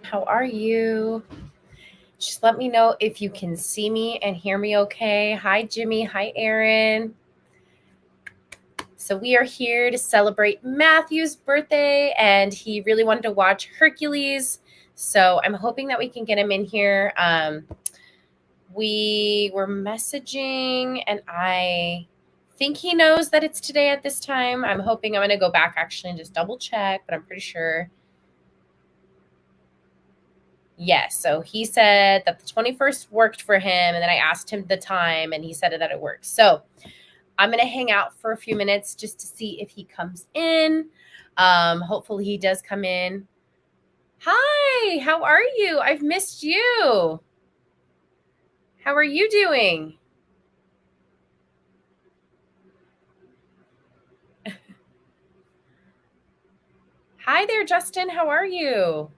How are you? Just let me know if you can see me and hear me okay. Hi, Jimmy. Hi, Aaron. So we are here to celebrate Matthew's birthday, and he really wanted to watch Hercules. So I'm hoping that we can get him in here. We were messaging, and I think he knows that it's today at this time. I'm hoping I'm going to go back actually and just double check, but I'm pretty sure. Yes. So he said that the 21st worked for him. And then I asked him the time and he said that it works. So I'm going to hang out for a few minutes just to see if he comes in. Hopefully he does come in. Hi, how are you? I've missed you. How are you doing? Hi there, Justin. How are you?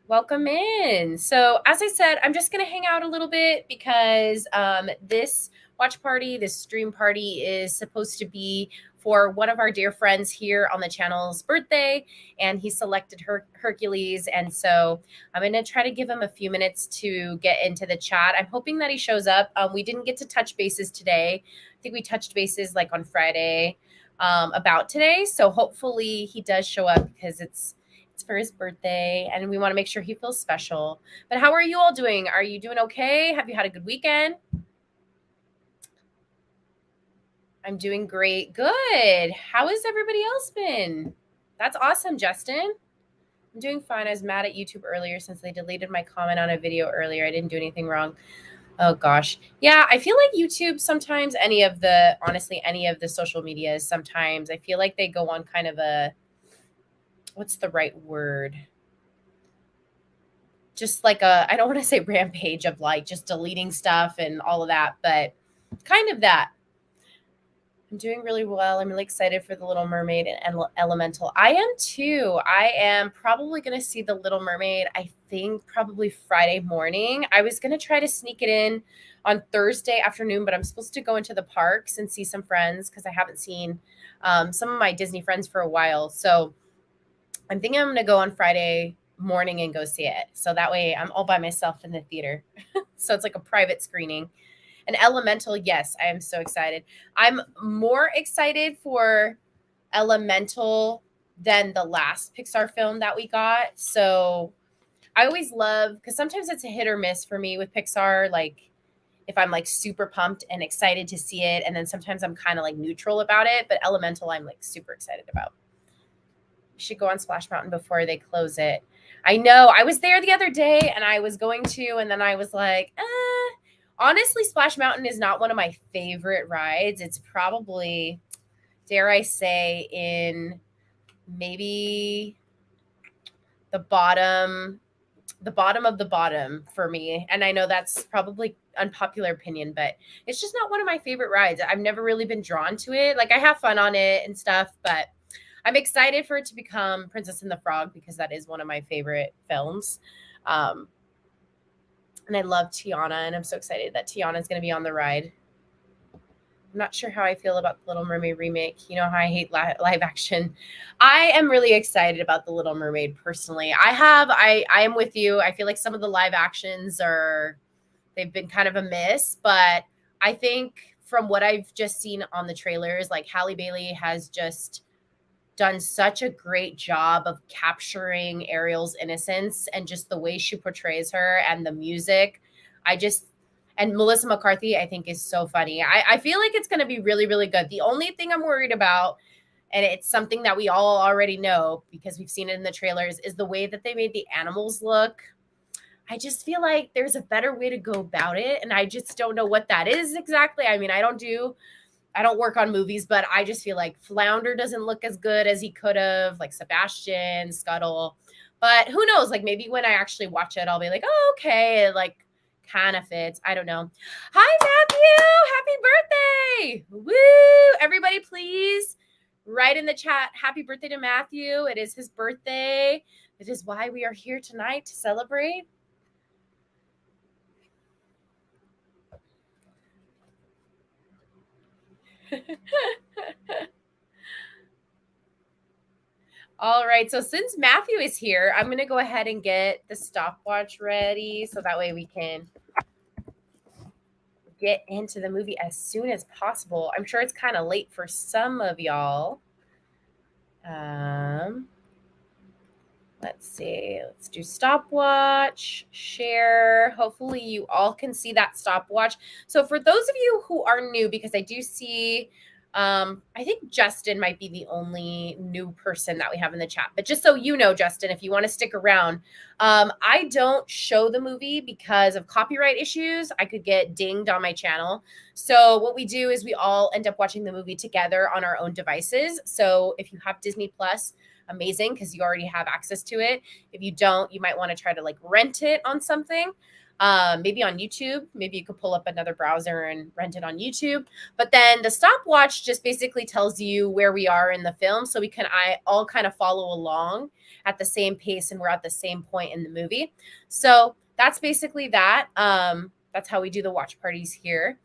Welcome in. So, as I said, I'm just going to hang out a little bit because this watch party, this stream party is supposed to be for one of our dear friends here on the channel's birthday, and he selected Hercules. And so I'm going to try to give him a few minutes to get into the chat. I'm hoping that he shows up. We didn't get to touch bases today. I think we touched bases like on Friday about today. So hopefully he does show up because it's for his birthday and we want to make sure he feels special. But how are you all doing? Are you doing okay? Have you had a good weekend? I'm doing great. Good. How has everybody else been? That's awesome, Justin. I'm doing fine. I was mad at YouTube earlier since they deleted my comment on a video earlier. I didn't do anything wrong. Oh gosh. Yeah, I feel like YouTube sometimes, any of the social medias, sometimes I feel like they go on kind of a, what's the right word? Just like I don't want to say rampage of like just deleting stuff and all of that, but kind of that. I'm doing really well. I'm really excited for The Little Mermaid and Elemental. I am too. I am probably going to see The Little Mermaid, I think probably Friday morning. I was going to try to sneak it in on Thursday afternoon, but I'm supposed to go into the parks and see some friends because I haven't seen some of my Disney friends for a while. So I'm thinking I'm going to go on Friday morning and go see it. So that way I'm all by myself in the theater. So it's like a private screening. And Elemental, yes, I am so excited. I'm more excited for Elemental than the last Pixar film that we got. So I always love, because sometimes it's a hit or miss for me with Pixar, like if I'm like super pumped and excited to see it, and then sometimes I'm kind of like neutral about it. But Elemental, I'm like super excited about. You should go on Splash Mountain before they close it. I know. I was there the other day and I was going to, and then I was like, honestly, Splash Mountain is not one of my favorite rides. It's probably, dare I say, in maybe the bottom of the bottom for me. And I know that's probably unpopular opinion, but it's just not one of my favorite rides. I've never really been drawn to it. Like I have fun on it and stuff, but I'm excited for it to become Princess and the Frog because that is one of my favorite films. And I love Tiana, and I'm so excited that Tiana is going to be on the ride. I'm not sure how I feel about the Little Mermaid remake. You know how I hate live action. I am really excited about the Little Mermaid personally. I am with you. I feel like some of the live actions they've been kind of a miss, but I think from what I've just seen on the trailers, like Halle Bailey has just done such a great job of capturing Ariel's innocence and just the way she portrays her and the music. And Melissa McCarthy, I think, is so funny. I feel like it's going to be really, really good. The only thing I'm worried about, and it's something that we all already know because we've seen it in the trailers, is the way that they made the animals look. I just feel like there's a better way to go about it. And I just don't know what that is exactly. I mean, I don't work on movies, but I just feel like Flounder doesn't look as good as he could have, like Sebastian, Scuttle. But who knows? Like maybe when I actually watch it, I'll be like, oh, okay, it like kind of fits. I don't know. Hi, Matthew. Happy birthday. Woo. Everybody, please write in the chat, happy birthday to Matthew. It is his birthday. It is why we are here tonight to celebrate. All right. So since Matthew is here, I'm going to go ahead and get the stopwatch ready so that way we can get into the movie as soon as possible. I'm sure it's kind of late for some of y'all. Um, let's see. Let's do stopwatch, share. Hopefully, you all can see that stopwatch. So, for those of you who are new, because I do see, I think Justin might be the only new person that we have in the chat. But just so you know, Justin, if you want to stick around, I don't show the movie because of copyright issues. I could get dinged on my channel. So, what we do is we all end up watching the movie together on our own devices. So, if you have Disney Plus, amazing because you already have access to it. If you don't, you might want to try to like rent it on something. Maybe on YouTube. Maybe you could pull up another browser and rent it on YouTube. But then the stopwatch just basically tells you where we are in the film, so we can all kind of follow along at the same pace, and we're at the same point in the movie. So that's basically that. That's how we do the watch parties here.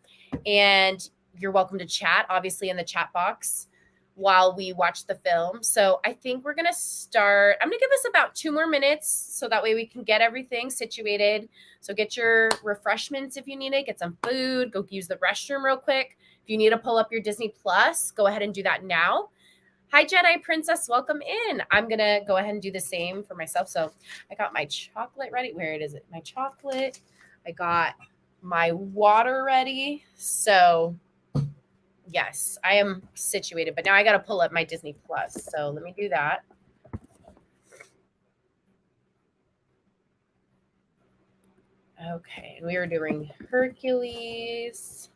And you're welcome to chat, obviously, in the chat box while we watch the film. So I think we're going to start. I'm going to give us about 2 more minutes so that way we can get everything situated. So get your refreshments if you need it, get some food, go use the restroom real quick. If you need to pull up your Disney Plus, go ahead and do that now. Hi, Jedi Princess. Welcome in. I'm going to go ahead and do the same for myself. So I got my chocolate ready. Where is it? My chocolate. I got my water ready. So yes, I am situated, but now I got to pull up my Disney Plus. So let me do that. Okay, we are doing Hercules.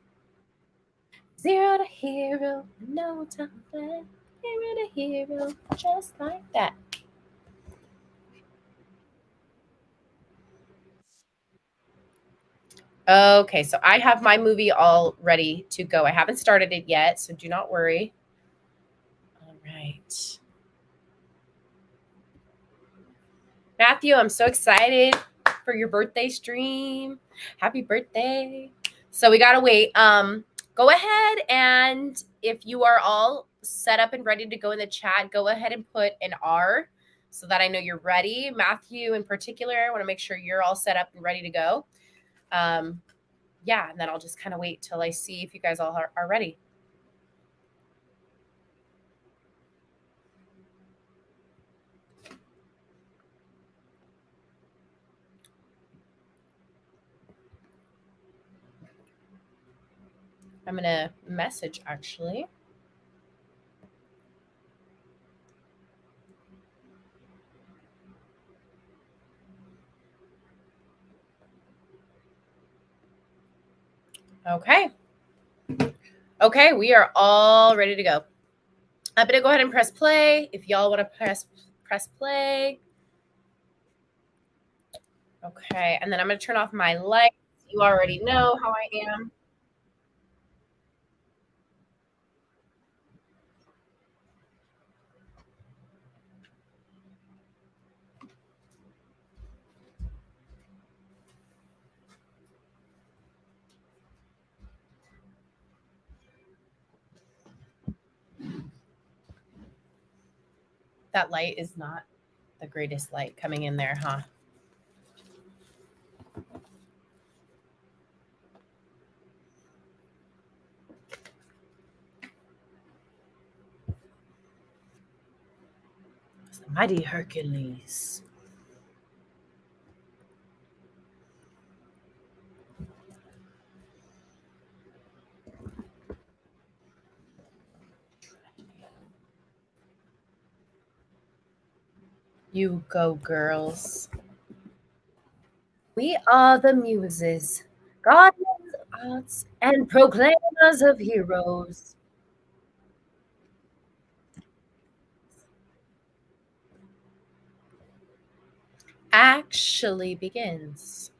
Zero to hero, no time left. Zero to hero, just like that. Okay, so I have my movie all ready to go. I haven't started it yet, so do not worry. All right. Matthew, I'm so excited for your birthday stream. Happy birthday. So we gotta wait. Go ahead, and if you are all set up and ready to go in the chat, go ahead and put an R so that I know you're ready. Matthew in particular, I want to make sure you're all set up and ready to go. Yeah, and then I'll just kind of wait till I see if you guys all are ready. I'm gonna message actually. Okay. Okay, we are all ready to go. I'm gonna go ahead and press play. If y'all want to press play. Okay, and then I'm gonna turn off my lights. You already know how I am. That light is not the greatest light coming in there, huh? It's the mighty Hercules. You go, girls. We are the muses, guardians of arts, and proclaimers of heroes. Actually begins.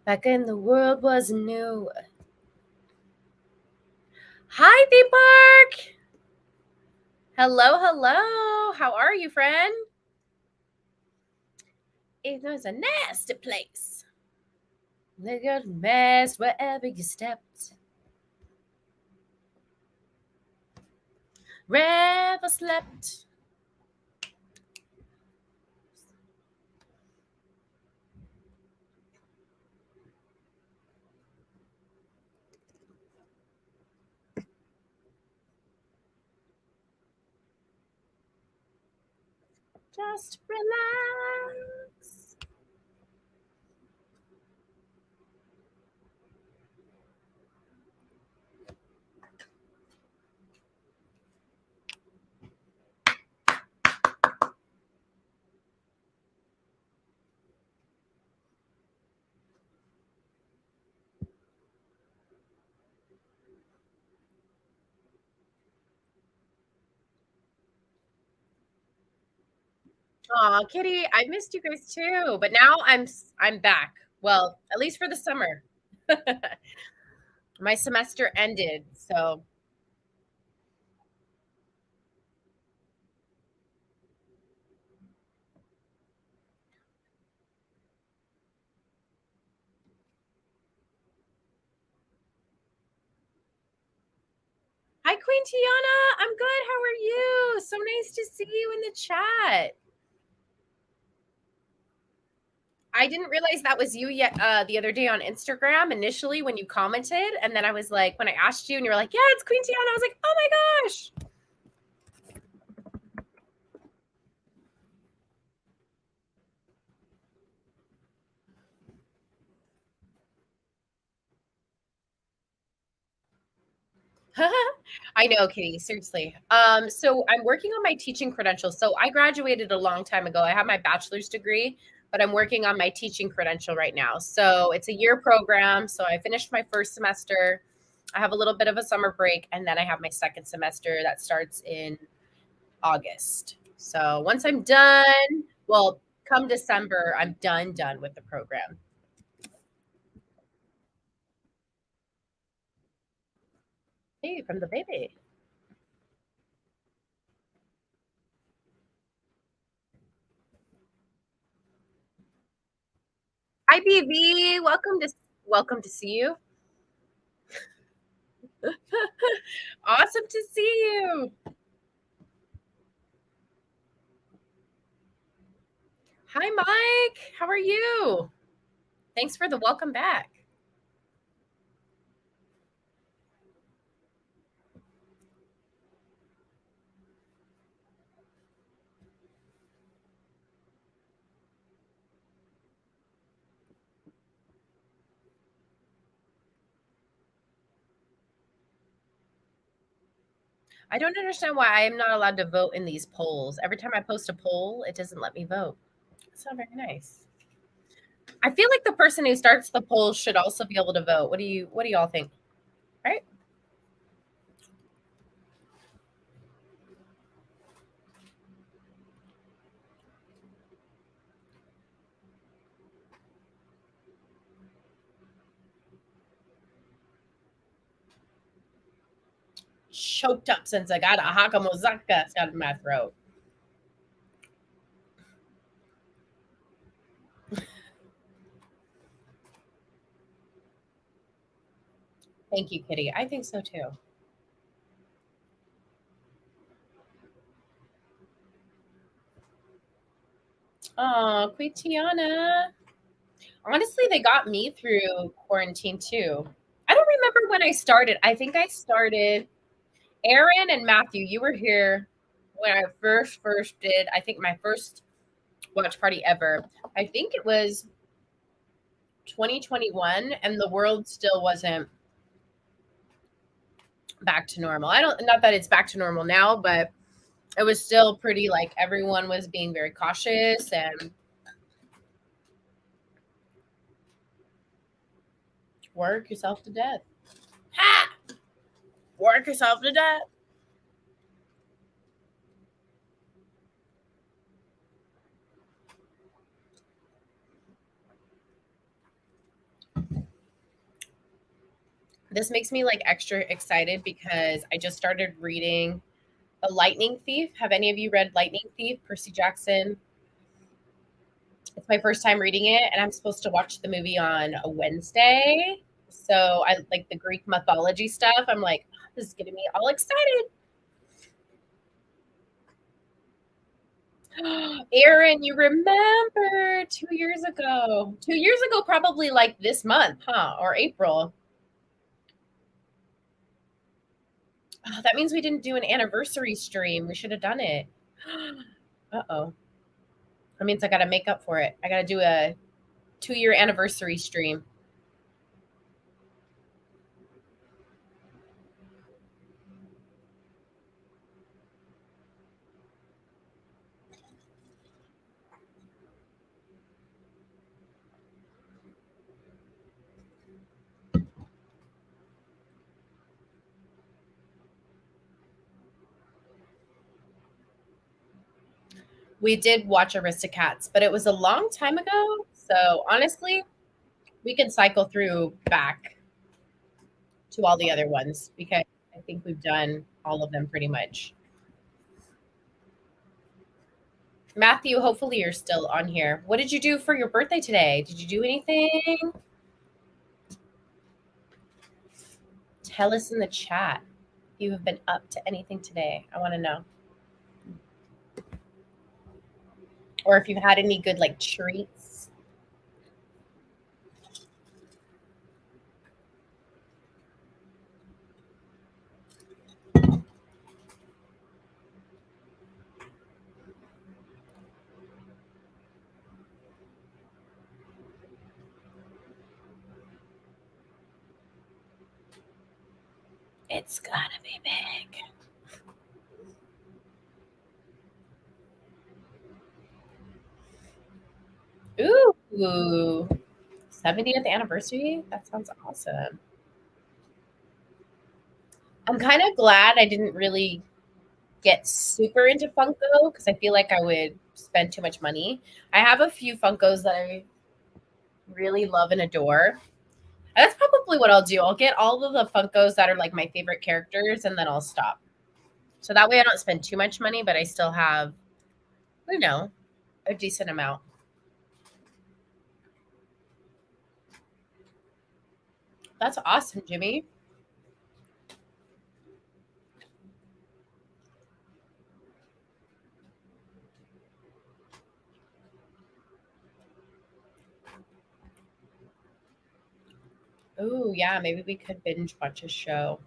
Back in the world was new. Hi, Deepak. Hello, hello. How are you, friend? It was a nasty place. They got mess wherever you stepped. Never slept. Just relax. Aw, Kitty, I missed you guys too, but now I'm back. Well, at least for the summer. My semester ended, so hi, Queen Tiana. I'm good. How are you? So nice to see you in the chat. I didn't realize that was you yet the other day on Instagram initially when you commented. And then I was like, when I asked you and you were like, yeah, it's Queen Tiana, I was like, oh my gosh. I know, Kitty. Seriously. So I'm working on my teaching credentials. So I graduated a long time ago. I have my bachelor's degree, but I'm working on my teaching credential right now. So it's a year program. So I finished my first semester. I have a little bit of a summer break, and then I have my second semester that starts in August. So once I'm done, well, come December, I'm done with the program. Hey, from the baby. Hi, BB. Welcome to see you. Awesome to see you. Hi, Mike. How are you? Thanks for the welcome back. I don't understand why I am not allowed to vote in these polls. Every time I post a poll, it doesn't let me vote. It's not very nice. I feel like the person who starts the poll should also be able to vote. What do y'all think? Right? Choked up since I got a hakamozaka out of my throat. Thank you, Kitty. I think so too. Oh, Queen Tiana. Honestly, they got me through quarantine too. I don't remember when I started. I think I started. Aaron and Matthew, you were here when I first did. I think my first watch party ever. I think it was 2021, and the world still wasn't back to normal. I don't not that it's back to normal now, but it was still pretty like everyone was being very cautious and work yourself to death. Ha! Work yourself to death. This makes me like extra excited because I just started reading The Lightning Thief. Have any of you read Lightning Thief, Percy Jackson? It's my first time reading it, and I'm supposed to watch the movie on a Wednesday. So I like the Greek mythology stuff. I'm like, this is getting me all excited. Aaron, you remember 2 years ago? 2 years ago, probably like this month, huh? Or April. Oh, that means we didn't do an anniversary stream. We should have done it. Uh-oh. That means I got to make up for it. I got to do a 2-year anniversary stream. We did watch Aristocats, but it was a long time ago. So honestly, we can cycle through back to all the other ones because I think we've done all of them pretty much. Matthew, hopefully you're still on here. What did you do for your birthday today? Did you do anything? Tell us in the chat if you have been up to anything today. I want to know. Or if you've had any good like treats. It's gonna be big. Ooh, 70th anniversary? That sounds awesome. I'm kind of glad I didn't really get super into Funko because I feel like I would spend too much money. I have a few Funkos that I really love and adore. And that's probably what I'll do. I'll get all of the Funkos that are like my favorite characters and then I'll stop. So that way I don't spend too much money, but I still have, a decent amount. That's awesome, Jimmy. Oh, yeah, maybe we could binge watch a show.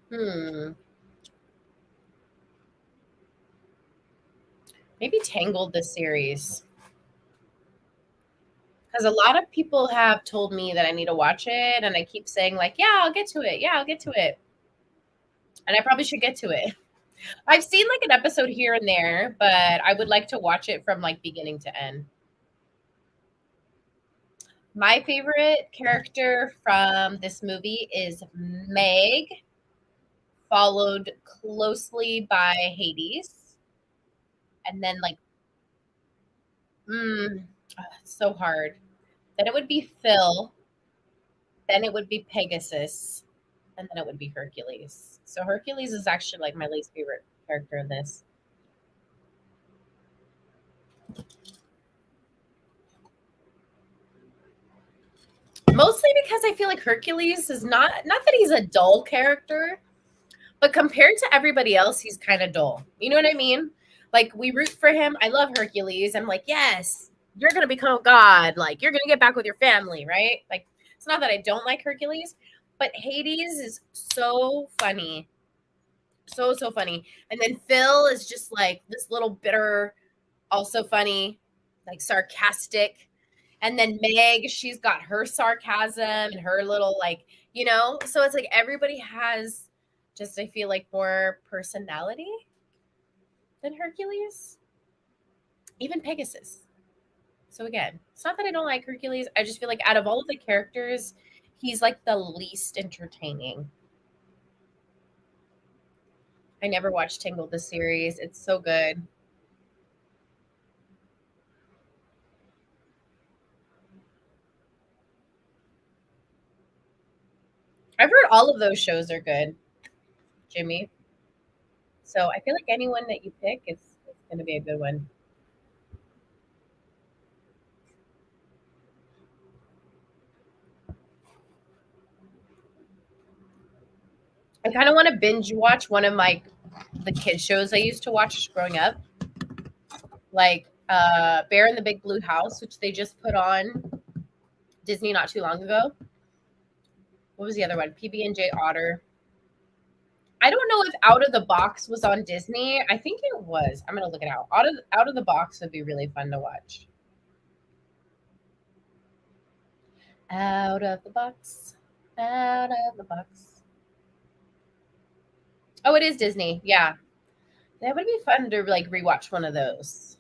Maybe Tangled the series. Because a lot of people have told me that I need to watch it, and I keep saying, like, yeah, I'll get to it. Yeah, I'll get to it. And I probably should get to it. I've seen like an episode here and there, but I would like to watch it from like beginning to end. My favorite character from this movie is Meg, followed closely by Hades. And then, like, it's so hard. Then it would be Phil. Then it would be Pegasus. And then it would be Hercules. So Hercules is actually like my least favorite character in this. Mostly because I feel like Hercules is not that he's a dull character, but compared to everybody else, he's kind of dull. You know what I mean? Like we root for him. I love Hercules. I'm like, yes, you're gonna become a god. Like you're gonna get back with your family, right? Like it's not that I don't like Hercules, but Hades is so funny. So funny. And then Phil is just like this little bitter, also funny, like sarcastic. And then Meg, she's got her sarcasm and her little like, so it's like everybody has just I feel like more personality than Hercules. Even Pegasus. So again, it's not that I don't like Hercules. I just feel like out of all of the characters, he's like the least entertaining. I never watched Tangled the series. It's so good. I've heard all of those shows are good, Jimmy. So I feel like anyone that you pick is going to be a good one. I kind of want to binge watch one of my the kid shows I used to watch growing up. like Bear in the Big Blue House, which they just put on Disney not too long ago. What was the other one? PB&J Otter. I don't know if Out of the Box was on Disney. I think it was. I'm gonna look it out. Out of the Box would be really fun to watch. Out of the box. Out of the box. Oh, it is Disney. Yeah. That would be fun to like rewatch one of those.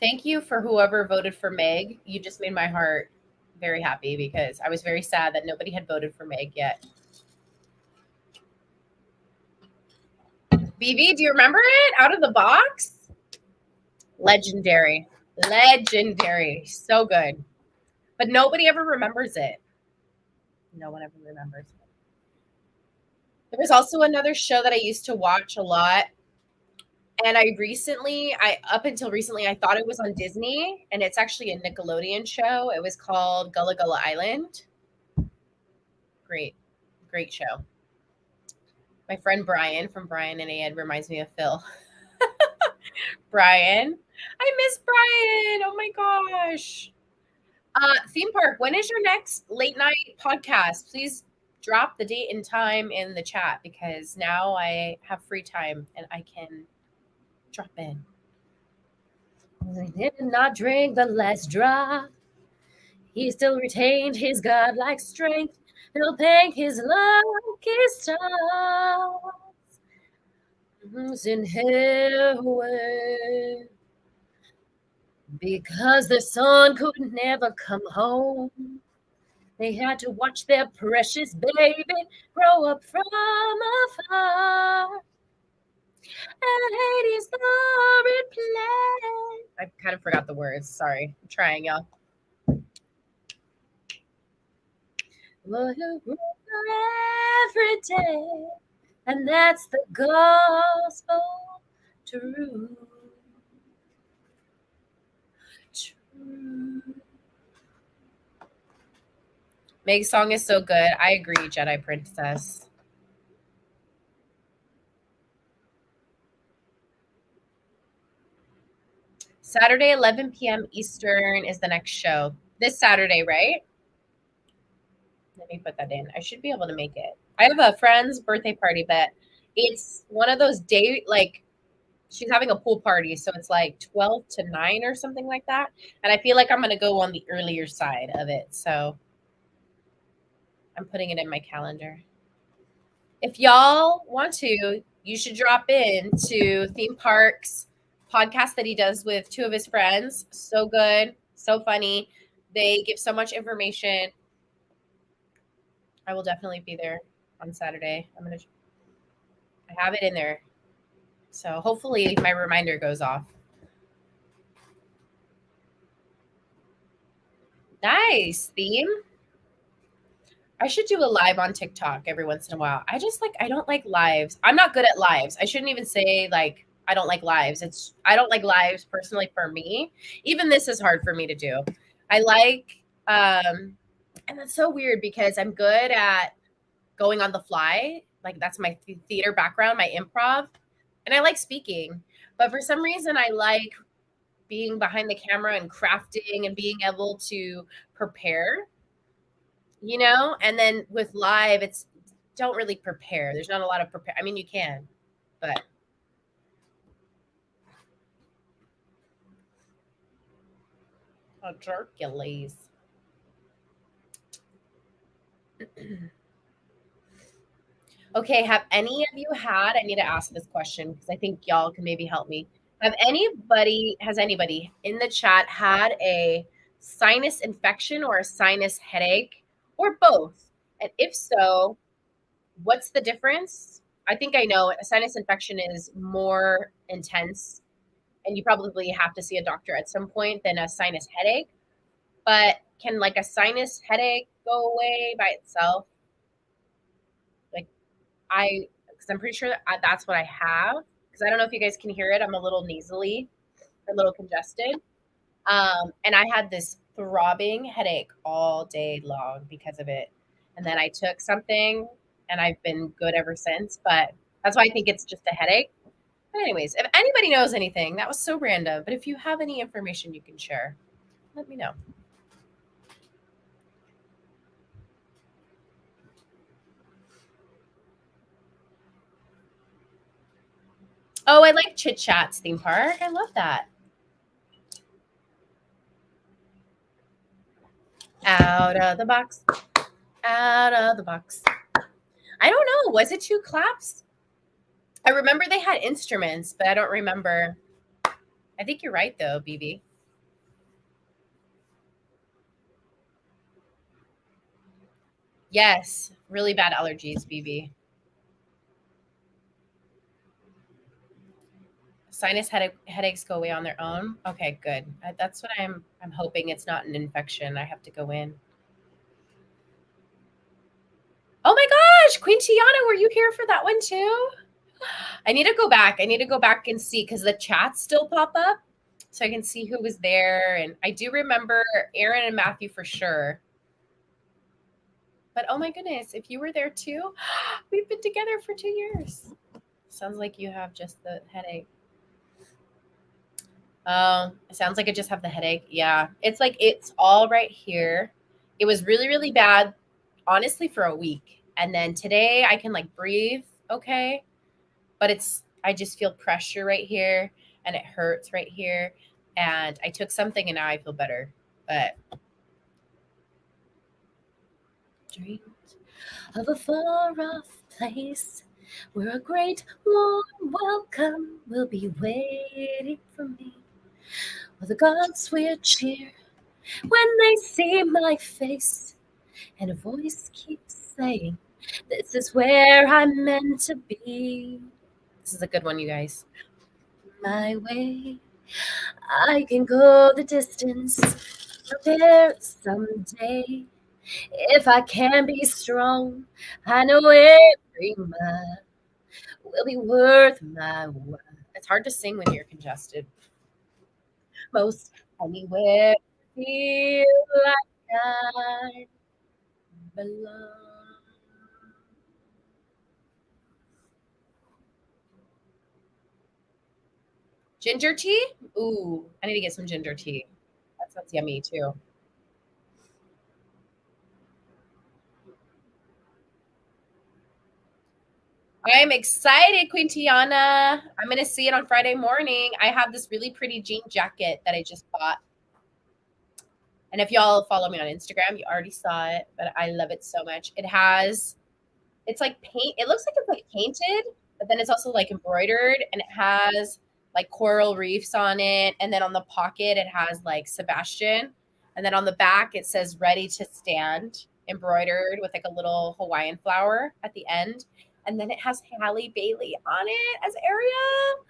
Thank you for whoever voted for Meg. You just made my heart very happy because I was very sad that nobody had voted for Meg yet. BB, do you remember it? Out of the Box? Legendary. Legendary. So good. But nobody ever remembers it. No one ever remembers it. There was also another show that I used to watch a lot. And up until recently, I thought it was on Disney, and it's actually a Nickelodeon show. It was called Gullah Gullah Island. Great, great show. My friend Brian from Brian and Ed reminds me of Phil. Brian, I miss Brian. Oh my gosh. Theme park. When is your next late night podcast? Please drop the date and time in the chat because now I have free time and I can drop in. He did not drink the last drop. He still retained his godlike strength. He'll thank his lucky stars in heaven because the son could never come home. They had to watch their precious baby grow up from afar. And Hades star in play. I kind of forgot the words. Sorry. I'm trying, y'all. Well, you grow every day, and that's the gospel true. True. Meg's song is so good. I agree, Jedi Princess. Saturday, 11 p.m. Eastern is the next show. This Saturday, right? Let me put that in. I should be able to make it. I have a friend's birthday party, but it's one of those like she's having a pool party, so it's like 12 to 9 or something like that. And I feel like I'm going to go on the earlier side of it. So I'm putting it in my calendar. If y'all want to, you should drop in to Theme Park's podcast that he does with two of his friends. So good, so funny. They give so much information. I will definitely be there on Saturday. I have it in there. So hopefully my reminder goes off. Nice theme. I should do a live on TikTok every once in a while. I don't like lives. I'm not good at lives. I shouldn't even say like I don't like lives. I don't like lives personally for me. Even this is hard for me to do. I like and that's so weird because I'm good at going on the fly. Like that's my theater background, my improv, and I like speaking. But for some reason I like being behind the camera and crafting and being able to prepare, and then with live it's don't really prepare. There's not a lot of prepare. I mean, you can, but Hercules. Okay, have any of you had, I need to ask this question because I think y'all can maybe help me. Has anybody in the chat had a sinus infection or a sinus headache or both? And if so, what's the difference? I think I know a sinus infection is more intense and you probably have to see a doctor at some point than a sinus headache. But can like a sinus headache go away by itself? Like because I'm pretty sure that's what I have. Because I don't know if you guys can hear it. I'm a little nasally, a little congested. And I had this throbbing headache all day long because of it. And then I took something and I've been good ever since. But that's why I think it's just a headache. But anyways, if anybody knows anything, that was so random. But if you have any information you can share, let me know. Oh, I like Chit Chat's theme park. I love that. Out of the box. Out of the box. I don't know. Was it two claps? I remember they had instruments, but I don't remember. I think you're right, though, BB. Yes, really bad allergies, BB. Sinus headaches go away on their own. Okay, good. That's what I'm hoping. It's not an infection. I have to go in. Oh my gosh, Queen Tiana, were you here for that one too? I need to go back. I need to go back and see because the chats still pop up, so I can see who was there. And I do remember Aaron and Matthew for sure. But oh my goodness, if you were there too, we've been together for 2 years. Sounds like you have just the headache. Oh, it sounds like I just have the headache. Yeah. It's like it's all right here. It was really, really bad, honestly, for a week. And then today I can like breathe okay, but I just feel pressure right here and it hurts right here. And I took something and now I feel better. But dreamed of a far off place where a great warm welcome will be waiting for me. Where the gods will cheer when they see my face, and a voice keeps saying, "This is where I'm meant to be." This is a good one, you guys. My way, I can go the distance. There someday, if I can be strong, I know every mile will be worth my while. It's hard to sing when you're congested. Most anywhere, feel like I belong. Ginger tea? Ooh, I need to get some ginger tea. That sounds yummy too. I am excited, Queen Tiana. I'm going to see it on Friday morning. I have this really pretty jean jacket that I just bought. And if y'all follow me on Instagram, you already saw it, but I love it so much. It's like paint. It looks like it's like painted, but then it's also like embroidered and it has like coral reefs on it. And then on the pocket, it has like Sebastian. And then on the back, it says ready to stand embroidered with like a little Hawaiian flower at the end. And then it has Halle Bailey on it as Ariel.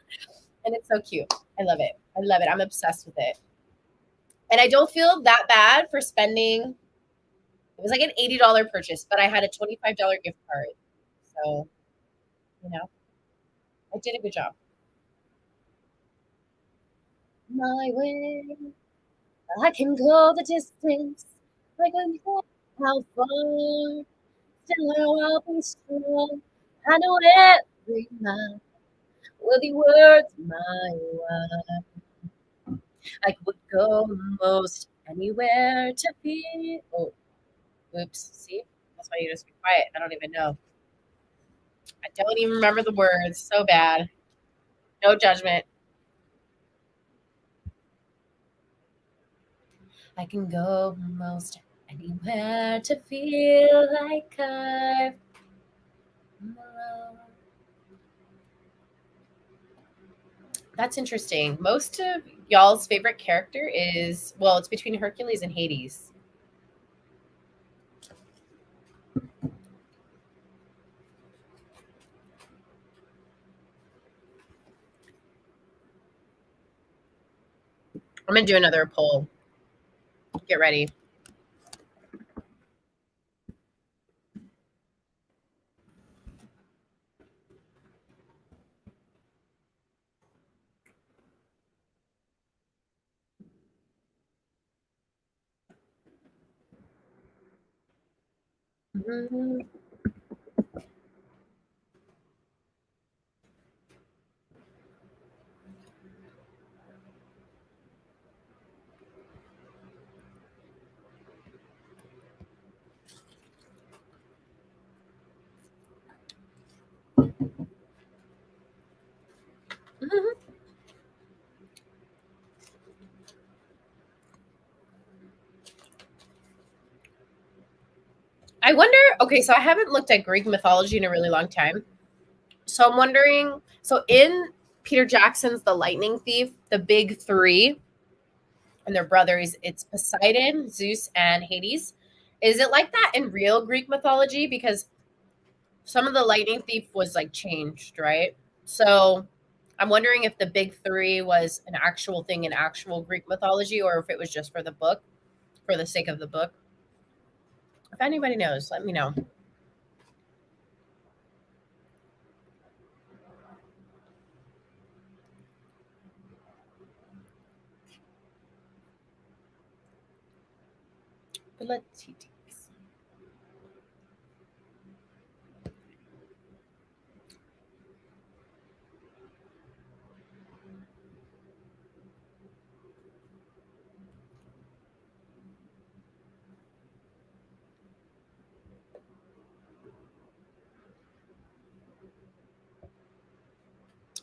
And it's so cute. I love it. I love it. I'm obsessed with it. And I don't feel that bad for spending. It was like an $80 purchase, but I had a $25 gift card. So, you know, I did a good job. My way, I can go the distance. I can go how far. Still know I'll be strong. I know every mile will be worth my while. I would go most anywhere to be. Oh, oops. See? That's why you just be quiet. I don't even know. I don't even remember the words. So bad. No judgment. I can go most anywhere to feel like I've belong. That's interesting. Most of y'all's favorite character is, well, it's between Hercules and Hades. I'm gonna do another poll. Get ready. I wonder. Okay, so I haven't looked at Greek mythology in a really long time. So I'm wondering. So in Peter Jackson's The Lightning Thief, the big three and their brothers, it's Poseidon, Zeus, and Hades. Is it like that in real Greek mythology? Because some of the lightning thief was like changed, right? So I'm wondering if the big three was an actual thing in actual Greek mythology or if it was just for the book, for the sake of the book. If anybody knows, let me know. But let's see.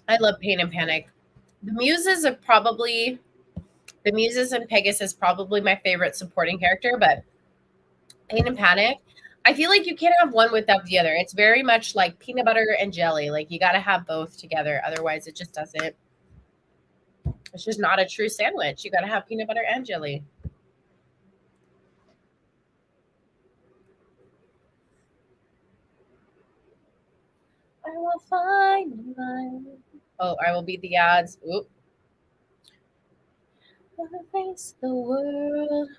I love Pain and Panic. The Muses are probably the Muses and Pegasus probably my favorite supporting character, but Pain and Panic, I feel like you can't have one without the other. It's very much like peanut butter and jelly. Like you got to have both together, otherwise it just doesn't. It's just not a true sandwich. You got to have peanut butter and jelly. I will find mine. Oh, I will beat the odds. Oop. Wanna face the world,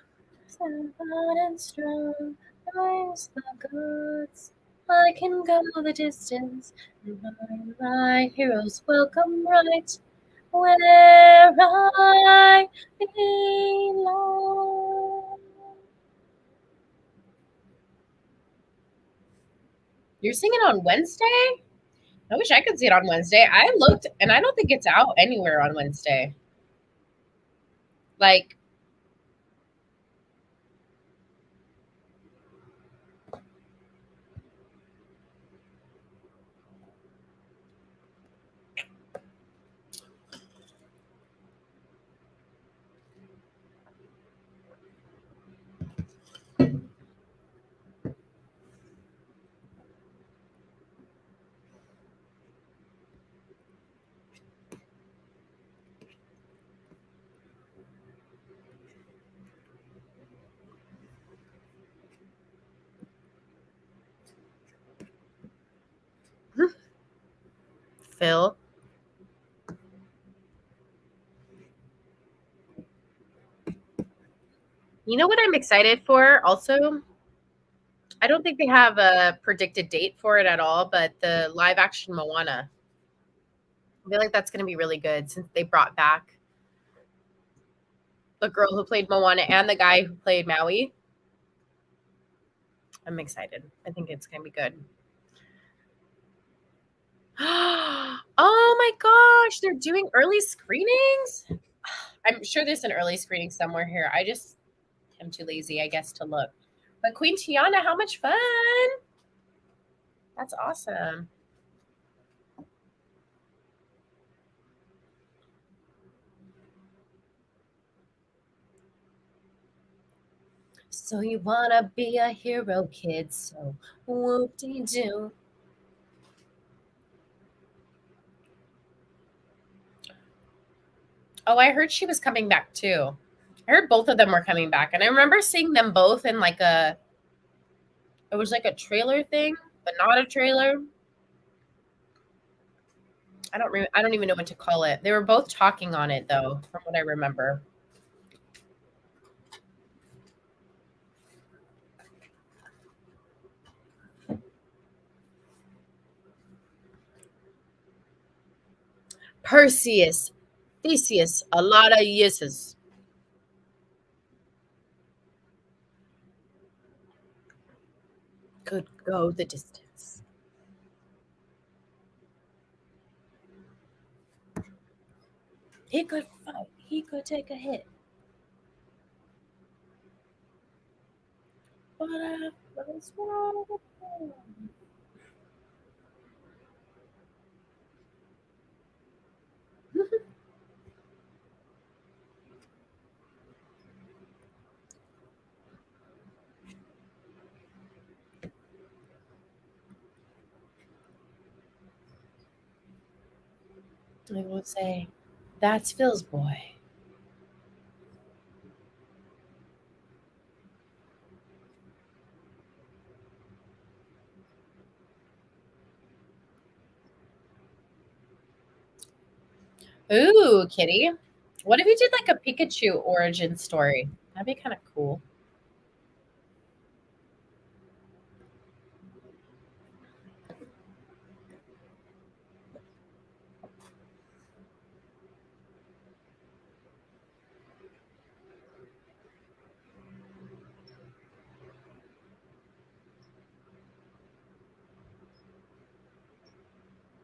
stand hard and strong, rise the gods. I can go the distance and find my heroes welcome right where I belong. You're singing on Wednesday? I wish I could see it on Wednesday. I looked and I don't think it's out anywhere on Wednesday. Like, Phil, you know what I'm excited for also? I don't think they have a predicted date for it at all, but the live action Moana. I feel like that's going to be really good since they brought back the girl who played Moana and the guy who played Maui. I'm excited. I think it's going to be good. Oh my gosh, they're doing early screenings? I'm sure there's an early screening somewhere here. I just am too lazy, I guess, to look. But Queen Tiana, how much fun! That's awesome. So you wanna be a hero, kid? So whoop de doo. Oh, I heard she was coming back too. I heard both of them were coming back, and I remember seeing them both in like a. It was like a trailer thing, but not a trailer. I don't even know what to call it. They were both talking on it though, from what I remember. Perseus, Theseus, a lot of yeses. Could go the distance. He could fight. He could take a hit. But I was wrong. I would say that's Phil's boy. Ooh, Kitty. What if you did like a Pikachu origin story? That'd be kind of cool.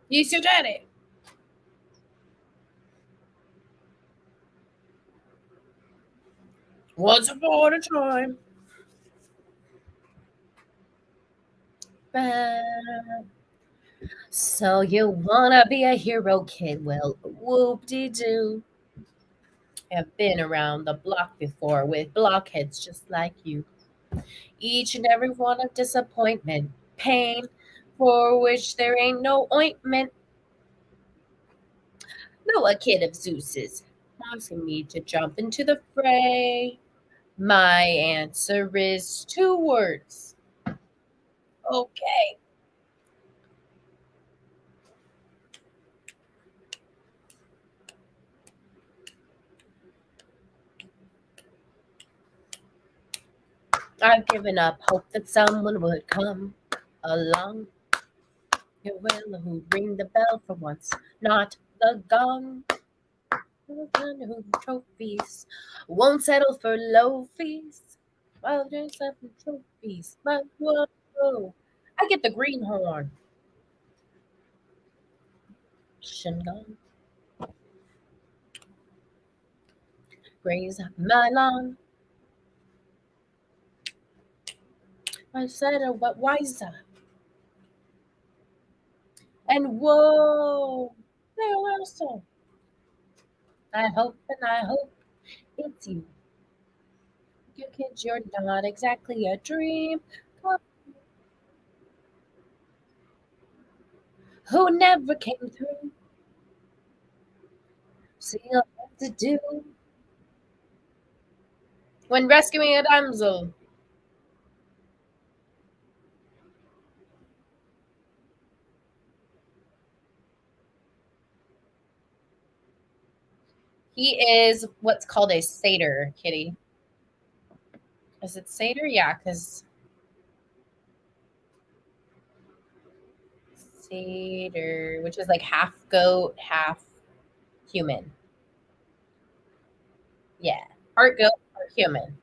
He's your daddy. Once upon a time. So you wanna be a hero, kid? Well, whoop de doo. Have been around the block before with blockheads just like you. Each and every one of disappointment, pain, for which there ain't no ointment. No, a kid of Zeus's asking me to jump into the fray. My answer is two words. Okay. I've given up hope that someone would come along. You will who ring the bell for once, not the gong. The one who trophies won't settle for low fees. While there's seven trophies, but whoa, I get the greenhorn. Shingon, graze my lawn. I said, what wiser? And whoa, there also. I hope it's you. You kids, you're not exactly a dream. Who never came through. So you'll have to do when rescuing a damsel. He is what's called a satyr, Kitty. Is it satyr? Yeah, because satyr, which is like half goat, half human. Yeah, part goat, part human.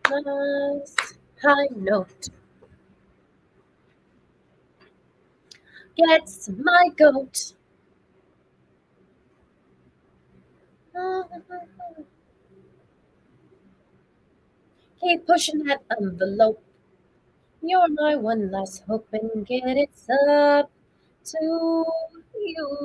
Nice high note gets my goat. Keep pushing that envelope. You're my one last hope and get it's up to you.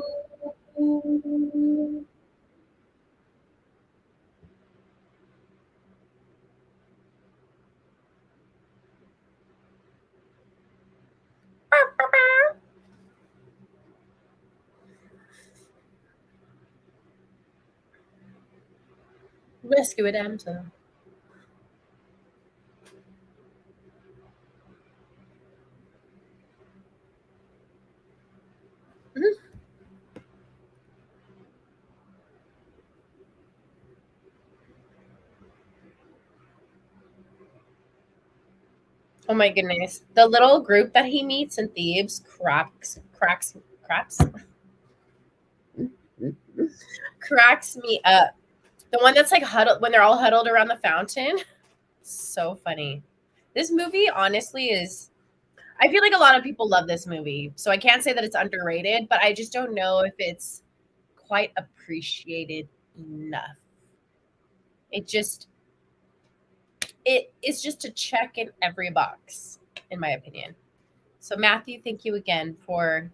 Rescue a damsel. Mhm. Oh my goodness. The little group that he meets in Thebes cracks me up. The one that's like huddled when they're all huddled around the fountain. So funny. This movie honestly is I feel like a lot of people love this movie. So I can't say that it's underrated, but I just don't know if it's quite appreciated enough. It just it's just a check in every box. in my opinion. So, Matthew, thank you again for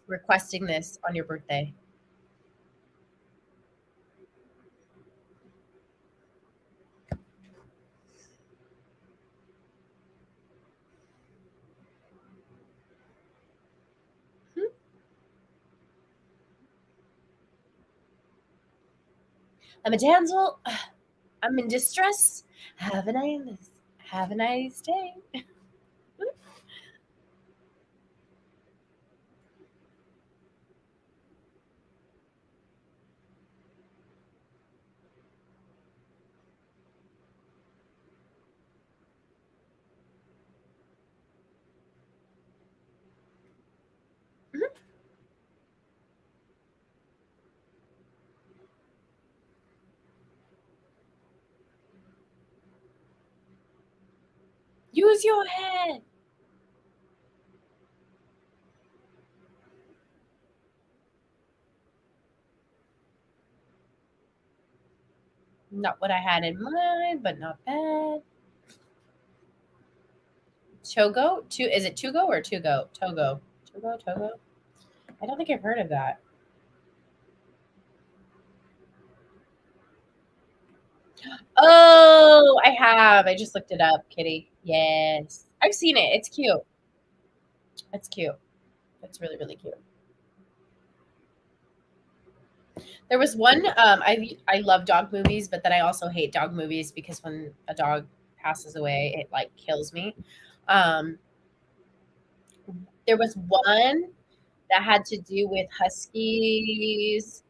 requesting this on your birthday. Hmm? I'm a damsel. I'm in distress. Have a nice, have a nice day. Use your head. Not what I had in mind, but not bad. Togo? Is it Togo or Togo? Togo. Togo, Togo. I don't think I've heard of that. Oh, I have. I just looked it up, Kitty. Yes. I've seen it. It's cute. It's cute. It's really, really cute. There was one. I love dog movies, but then I also hate dog movies because when a dog passes away, it like kills me. Um, there was one that had to do with huskies.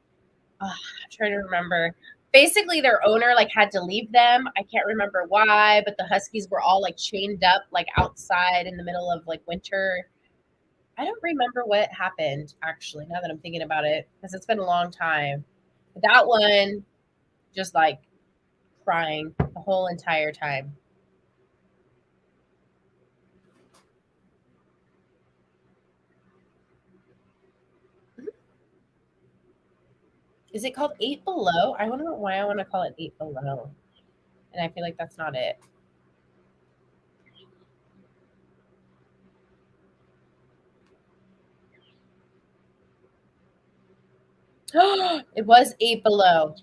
I'm trying to remember. Basically, their owner like had to leave them. I can't remember why, but the huskies were all like chained up like outside in the middle of like winter. I don't remember what happened actually. Now that I'm thinking about it, because it's been a long time. But that one, just like crying the whole entire time. Is it called Eight Below? I wonder why I want to call it Eight Below, and I feel like that's not it. It was Eight Below.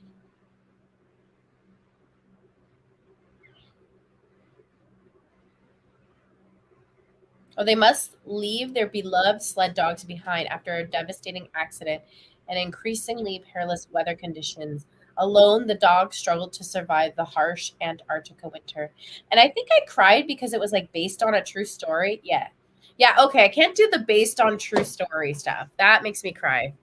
Oh, they must leave their beloved sled dogs behind after a devastating accident and increasingly perilous weather conditions. Alone, the dogs struggled to survive the harsh Antarctica winter. And I think I cried because it was like based on a true story. Yeah. Yeah, okay. I can't do the based on true story stuff. That makes me cry.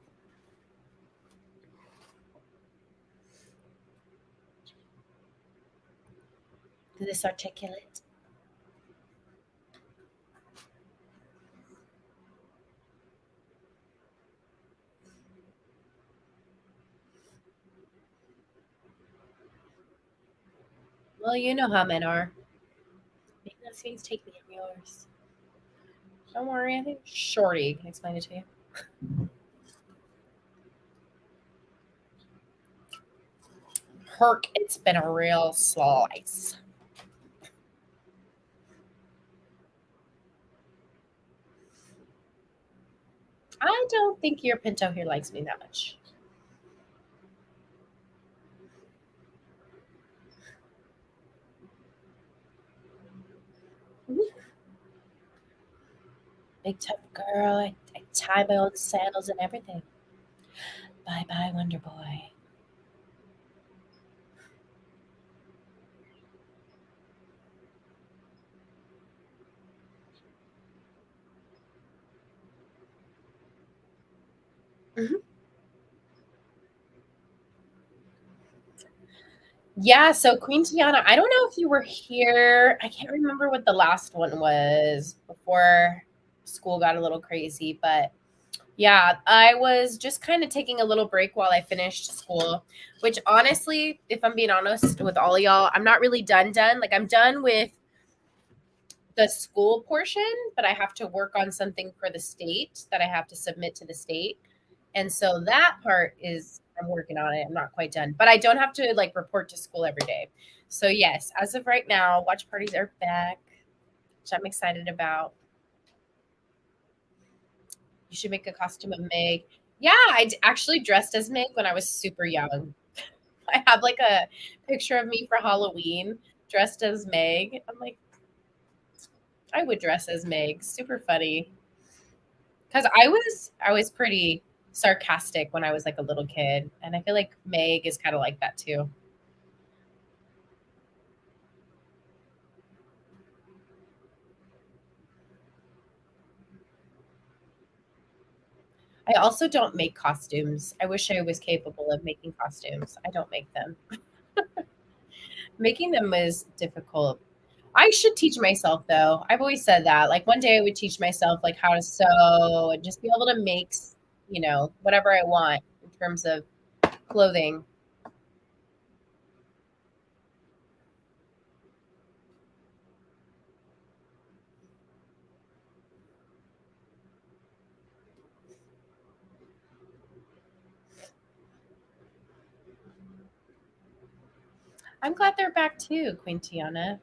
This articulate. Well, you know how men are. Make those things take me in yours. Don't worry, I think Shorty can explain it to you. Herc, it's been a real slice. I don't think your Pinto here likes me that much. Big tough girl. I tie my own sandals and everything. Bye bye, Wonder Boy. Mhm. Yeah, so Queen Tiana, I don't know if you were here. I can't remember what the last one was before school got a little crazy, but yeah, I was just kind of taking a little break while I finished school, which honestly, if I'm being honest with all of y'all, I'm not really done. Like I'm done with the school portion, but I have to work on something for the state that I have to submit to the state. And so that part is I'm working on it. I'm not quite done, but I don't have to like report to school every day. So yes, as of right now, watch parties are back. which I'm excited about. You should make a costume of Meg. Yeah, actually dressed as Meg when I was super young. I have like a picture of me for Halloween dressed as Meg. I'm like, I would dress as Meg. Super funny. Because I was pretty sarcastic when I was like a little kid, and I feel like Meg is kind of like that too. I also don't make costumes. I wish I was capable of making costumes. I don't make them. Making them is difficult. I should teach myself though. I've always said that. Like one day I would teach myself like how to sew and just be able to make, whatever I want in terms of clothing. I'm glad they're back too, Quintiana.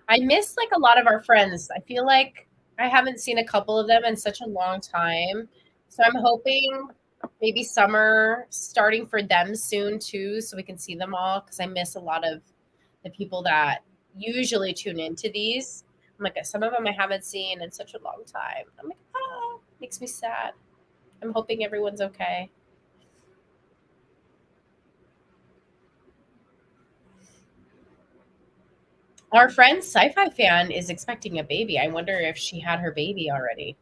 I miss like a lot of our friends. I feel like I haven't seen a couple of them in such a long time. So I'm hoping maybe summer starting for them soon too, so we can see them all because I miss a lot of the people that usually tune into these. I'm like, some of them I haven't seen in such a long time. I'm like, oh, makes me sad. I'm hoping everyone's okay. Our friend sci-fi fan is expecting a baby. I wonder if she had her baby already.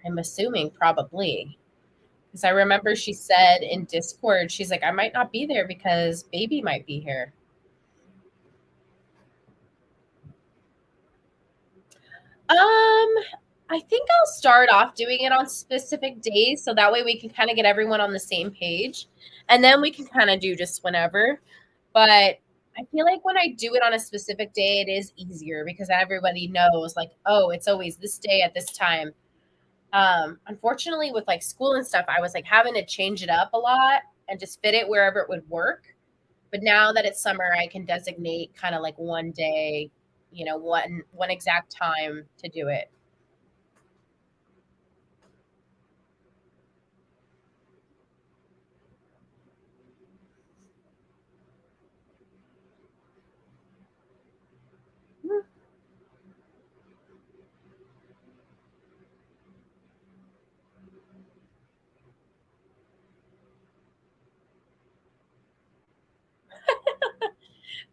I'm assuming probably. Because I remember she said in Discord, she's like, I might not be there because baby might be here. I think I'll start off doing it on specific days so that way we can kind of get everyone on the same page. And then we can kind of do just whenever. But I feel like when I do it on a specific day, it is easier because everybody knows, like, oh, it's always this day at this time. Unfortunately, with like school and stuff, I was like having to change it up a lot and just fit it wherever it would work. But now that it's summer, I can designate kind of like one day, one exact time to do it.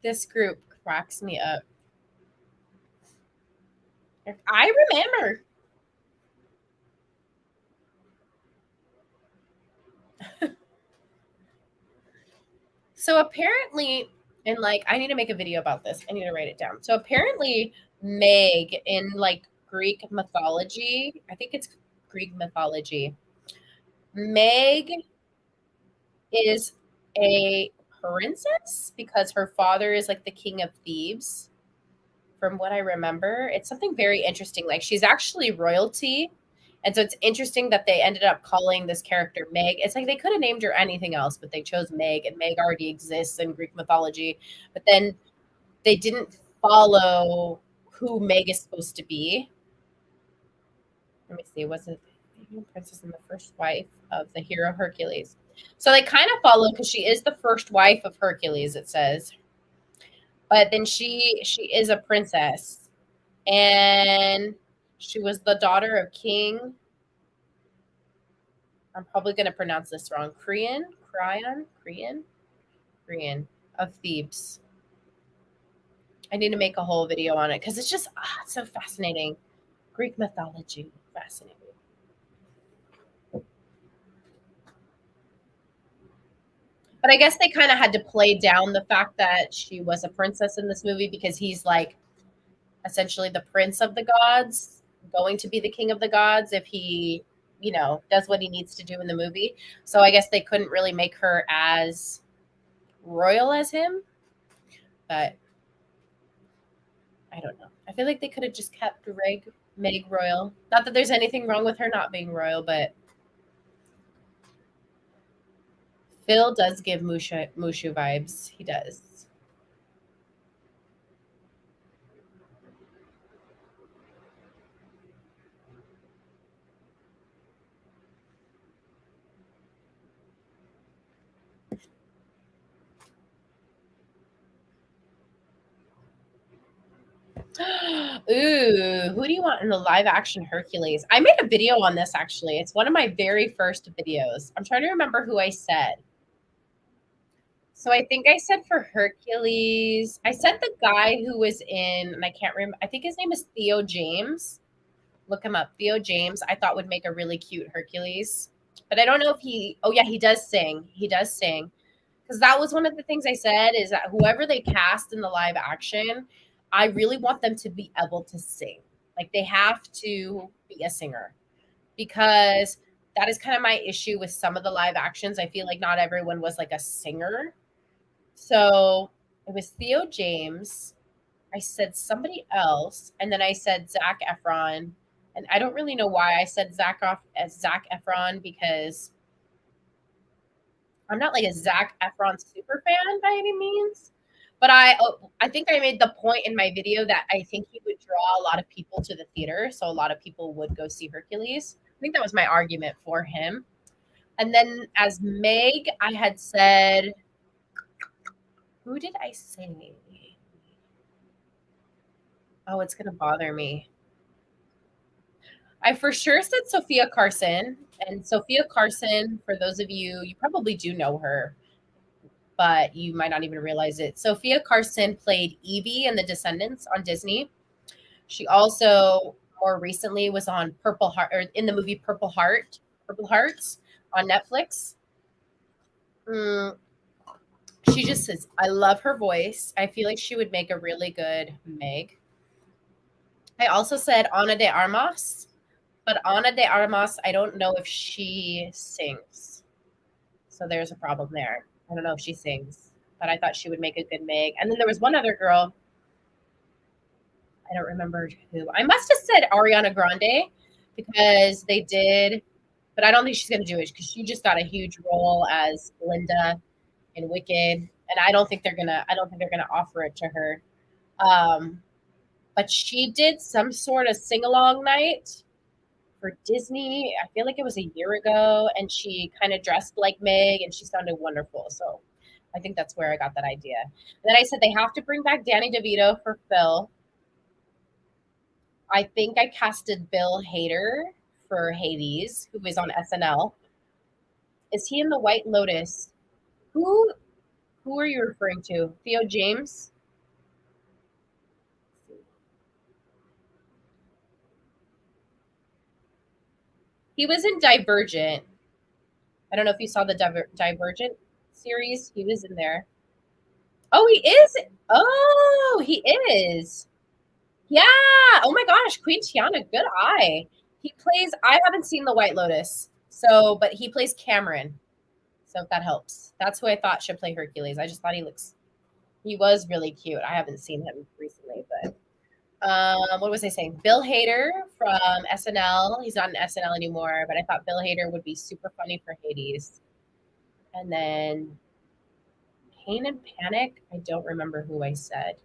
This group cracks me up. I remember. So apparently, and like, I need to make a video about this. I need to write it down. So apparently, Meg in like Greek mythology, I think it's Greek mythology, Meg is a princess because her father is like the king of Thebes. From what I remember, it's something very interesting. Like she's actually royalty. And so it's interesting that they ended up calling this character Meg. It's like they could have named her anything else, but they chose Meg, and Meg already exists in Greek mythology. But then they didn't follow who Meg is supposed to be. Let me see. Was it the princess and the first wife of the hero Hercules? So they kind of follow because she is the first wife of Hercules. It says, but then she is a princess, and she was the daughter of King. I'm probably going to pronounce this wrong. Creon of Thebes. I need to make a whole video on it because it's just it's so fascinating. Greek mythology, fascinating. But I guess they kind of had to play down the fact that she was a princess in this movie because he's like essentially the prince of the gods, going to be the king of the gods if he, does what he needs to do in the movie. So I guess they couldn't really make her as royal as him, but I don't know. I feel like they could have just kept Meg royal. Not that there's anything wrong with her not being royal, but Phil does give Mushu vibes. He does. Ooh, who do you want in the live action Hercules? I made a video on this actually. It's one of my very first videos. I'm trying to remember who I said. So I think I said for Hercules, I said the guy who was in, and I can't remember, I think his name is Theo James. Look him up. Theo James, I thought would make a really cute Hercules. But I don't know if he, oh yeah, he does sing. He does sing. Because that was one of the things I said is that whoever they cast in the live action, I really want them to be able to sing. Like they have to be a singer because that is kind of my issue with some of the live actions. I feel like not everyone was like a singer. So it was Theo James. I said somebody else, and then I said Zac Efron. And I don't really know why I said Zac Efron because I'm not like a Zac Efron super fan by any means. But I think I made the point in my video that I think he would draw a lot of people to the theater, so a lot of people would go see Hercules. I think that was my argument for him. And then as Meg, I had said, who did I say? Oh, it's gonna bother me. I for sure said Sophia Carson. And Sophia Carson, for those of you, you probably do know her, but you might not even realize it. Sophia Carson played Evie in The Descendants on Disney. She also more recently was on Purple Heart or in the movie Purple Hearts on Netflix. Mm, she just says, I love her voice. I feel like she would make a really good Meg. I also said Ana de Armas, but Ana de Armas, I don't know if she sings. So there's a problem there. I don't know if she sings, but I thought she would make a good Meg. And then there was one other girl. I don't remember who. I must have said Ariana Grande because they did, but I don't think she's going to do it because she just got a huge role as Linda in Wicked, and I don't think they're gonna. I don't think they're gonna offer it to her. Um, but she did some sort of sing along night for Disney. I feel like it was a year ago, and she kind of dressed like Meg, and she sounded wonderful. So I think that's where I got that idea. And then I said they have to bring back Danny DeVito for Phil. I think I casted Bill Hader for Hades, who is on SNL. Is he in the White Lotus? Who who are you referring to? Theo James? He was in Divergent. I don't know if you saw the Divergent series. He was in there. Oh, he is. Oh, he is. Yeah. Oh my gosh, Queen Tiana, good eye. He plays. I haven't seen the White Lotus, so but he plays Cameron. So if that helps, that's who I thought should play Hercules. I just thought he was really cute. I haven't seen him recently, but what was I saying? Bill Hader from SNL. He's not in SNL anymore, but I thought Bill Hader would be super funny for Hades. And then Pain and Panic. I don't remember who I said.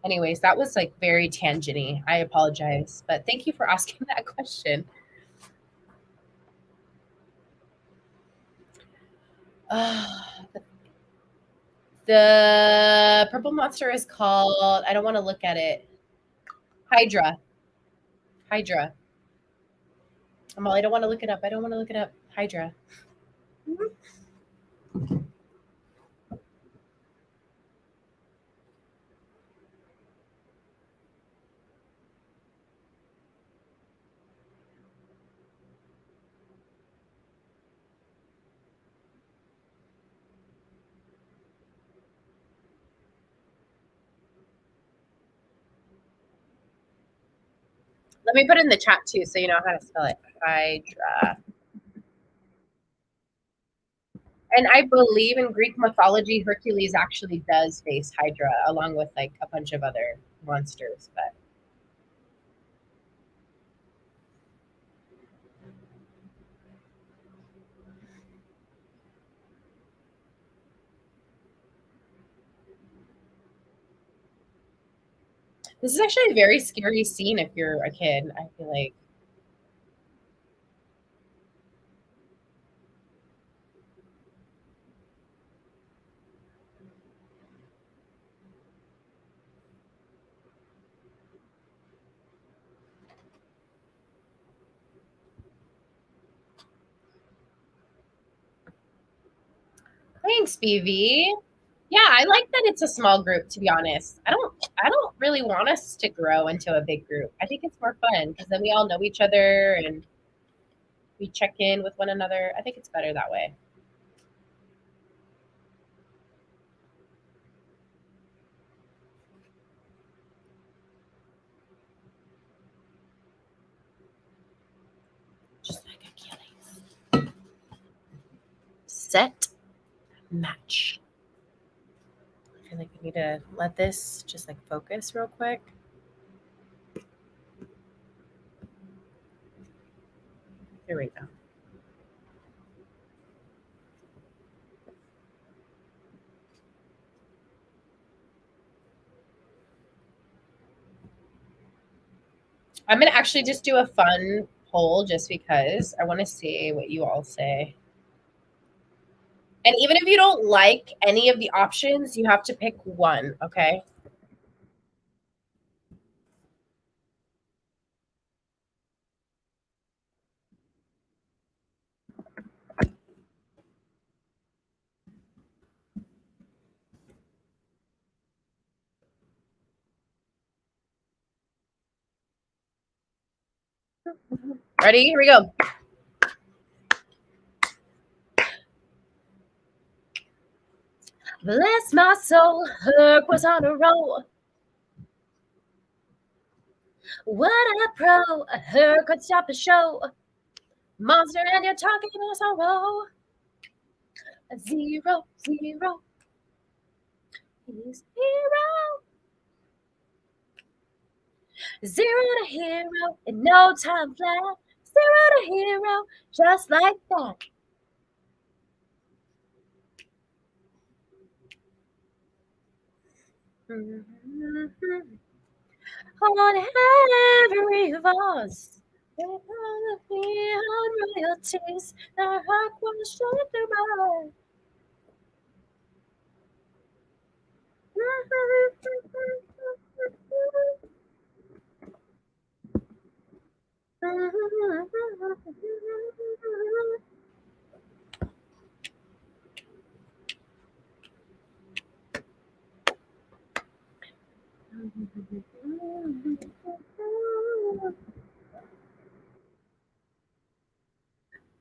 Anyways, that was like very tangenty. I apologize, but thank you for asking that question. Uh, the purple monster is called. I don't want to look at it. Hydra. Hydra. Well, I don't want to look it up. I don't want to look it up. Hydra. Mhm. Let me put it in the chat too, so you know how to spell it. Hydra. And I believe in Greek mythology, Hercules actually does face Hydra along with like a bunch of other monsters. But this is actually a very scary scene if you're a kid. I feel like Thanks, BV. Yeah, I like that it's a small group, to be honest. I don't really want us to grow into a big group. I think it's more fun because then we all know each other and we check in with one another. I think it's better that way. Just like Achilles. Set, match. I feel like we need to let this just like focus real quick. Here we go. I'm gonna actually just do a fun poll just because I want to see what you all say. And even if you don't like any of the options, you have to pick one, okay? Ready? Here we go. Bless my soul, Herc was on a roll. What a pro, Herc could stop the show. Monster and you're talking about sorrow. 0, 0. He's hero. 0 to hero in no time flat. 0 to hero, just like that. On every vase, on royalties, the heart was shut the right.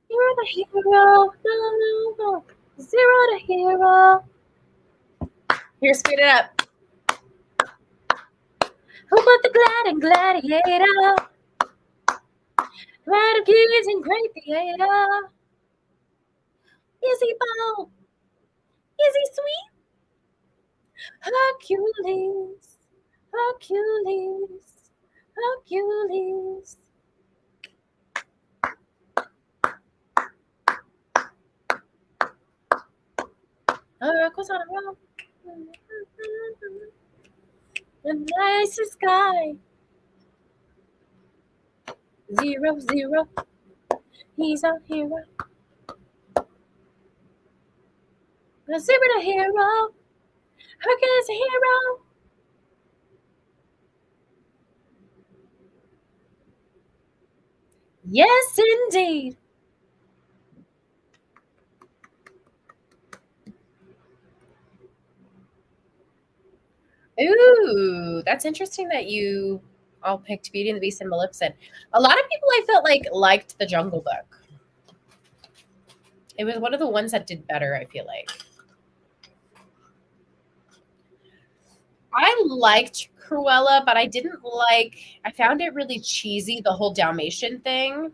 You're the hero, no, no, no. 0 to hero. Here, speed it up. Who put the glad and gladiator? Glad of kids and great theater. Is he bold? Is he sweet? Hercules, Hercules, Hercules. Hercules on a roll. The nicest guy. 0, 0. He's a hero. A 0 to hero. Hercules a hero. Yes, indeed. Ooh, that's interesting that you all picked Beauty and the Beast and Maleficent. A lot of people I felt like liked the Jungle Book. It was one of the ones that did better, I feel like. I liked Cruella, but I didn't like I found it really cheesy, the whole Dalmatian thing.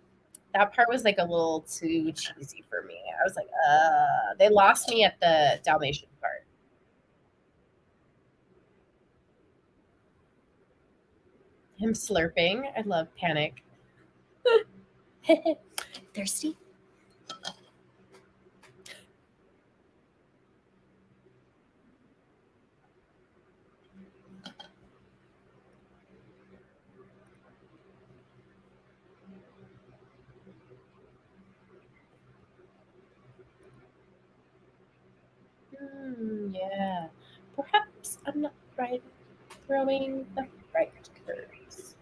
That part was like a little too cheesy for me. I was like, they lost me at the Dalmatian part. Him slurping. I love Panic. Thirsty? Yeah. Perhaps I'm not right throwing the right curves.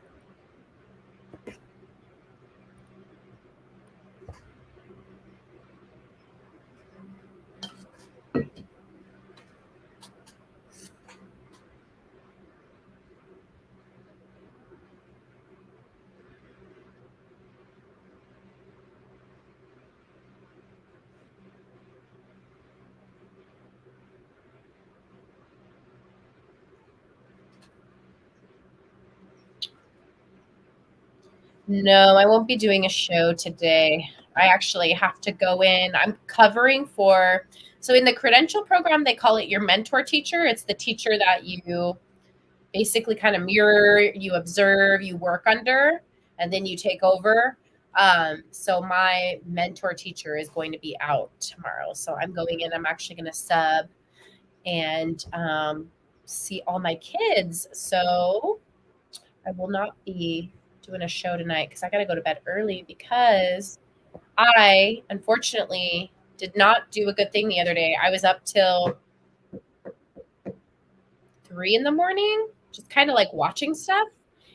No, I won't be doing a show today. I actually have to go in. I'm covering for, so in the credential program, they call it your mentor teacher. It's the teacher that you basically kind of mirror, you observe, you work under, and then you take over. So my mentor teacher is going to be out tomorrow. So I'm going in, I'm actually going to sub and see all my kids. So I will not be doing a show tonight because I got to go to bed early because I unfortunately did not do a good thing the other day. I was up till 3 in the morning, just kind of like watching stuff,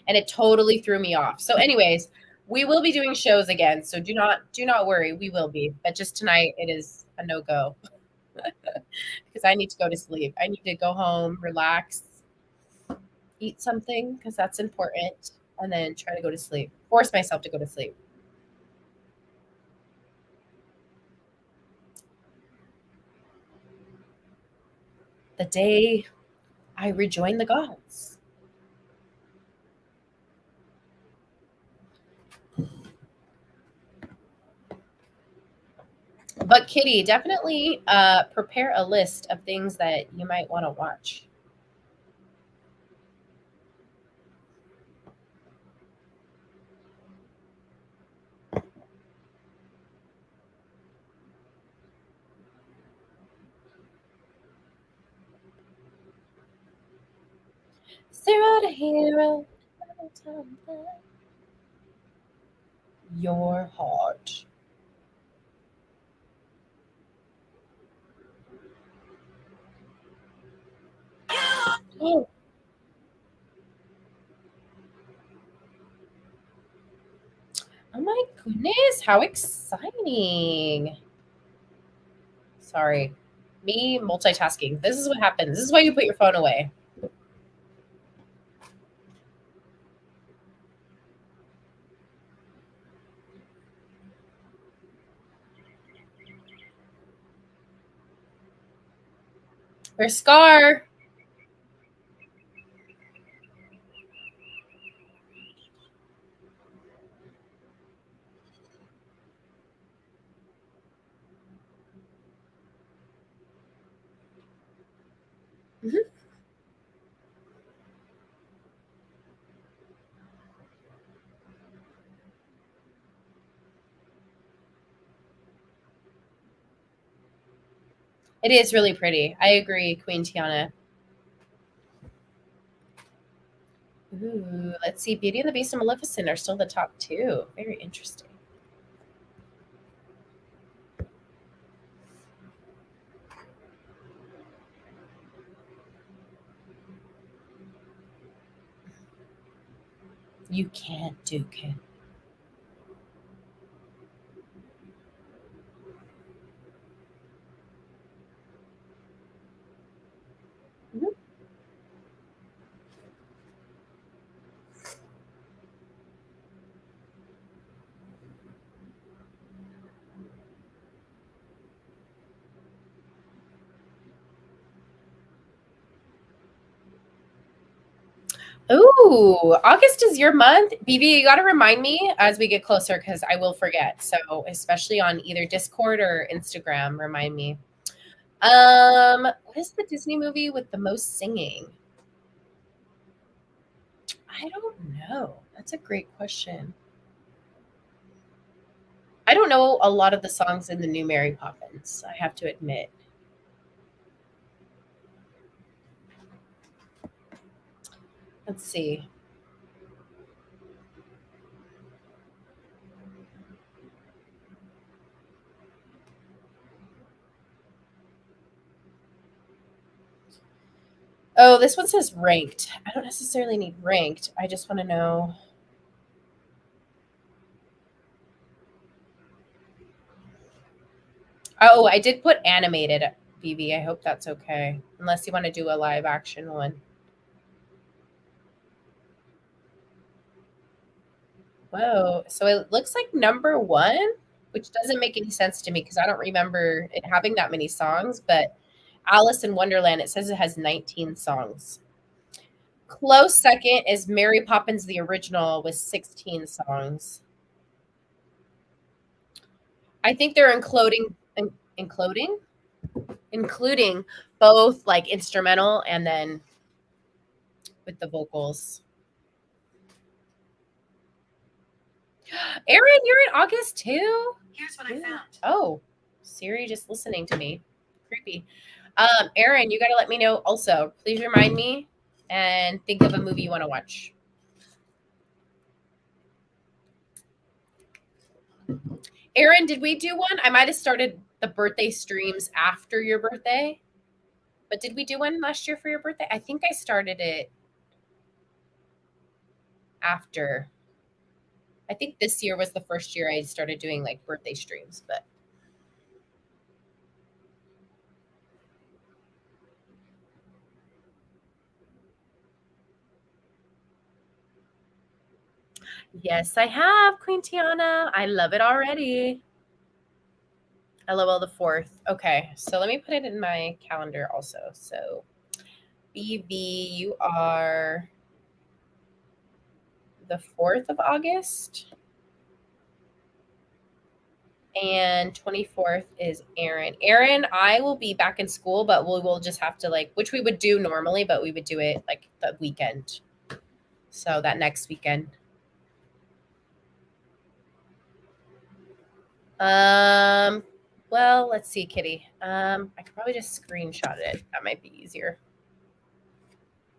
and it totally threw me off. So, anyways, we will be doing shows again. So do not worry, we will be. But just tonight it is a no go because I need to go to sleep. I need to go home, relax, eat something because that's important, and then try to go to sleep. Force myself to go to sleep. The day I rejoin the gods. But Kitty, definitely prepare a list of things that you might want to watch. Zero to hero. Your heart. Oh, oh my goodness, how exciting. Sorry. Me multitasking. This is what happens. This is why you put your phone away. Where's Scar? Mhm. It is really pretty. I agree, Queen Tiana. Ooh, let's see. Beauty and the Beast and Maleficent are still the top two. Very interesting. You can't duke it. Mhm. Ooh, August is your month. BB, you got to remind me as we get closer because I will forget. So, especially on either Discord or Instagram, remind me. What is the Disney movie with the most singing? I don't know. That's a great question. I don't know a lot of the songs in the new Mary Poppins, I have to admit. Let's see. Oh, this one says ranked. I don't necessarily need ranked. I just want to know. Oh, I did put animated, BB. I hope that's okay. Unless you want to do a live action one. Whoa. So it looks like number one, which doesn't make any sense to me because I don't remember it having that many songs. But Alice in Wonderland, it says it has 19 songs. Close second is Mary Poppins the original with 16 songs. I think they're including including both like instrumental and then with the vocals. Aaron, you're in August too? Here's what I found. Oh, Siri just listening to me. Creepy. Aaron, you got to let me know also. Please remind me and think of a movie you want to watch. Aaron, did we do one? I might have started the birthday streams after your birthday. But did we do one last year for your birthday? I think I started it after. I think this year was the first year I started doing like birthday streams, but yes, I have, Queen Tiana. I love it already. LOL the 4th. Okay, so let me put it in my calendar also. So, BB, you are the 4th of August. And 24th is Aaron. Aaron, I will be back in school, but we will just have to like, which we would do normally, but we would do it like the weekend. So that next weekend. Well, let's see, Kitty. I could probably just screenshot it. That might be easier.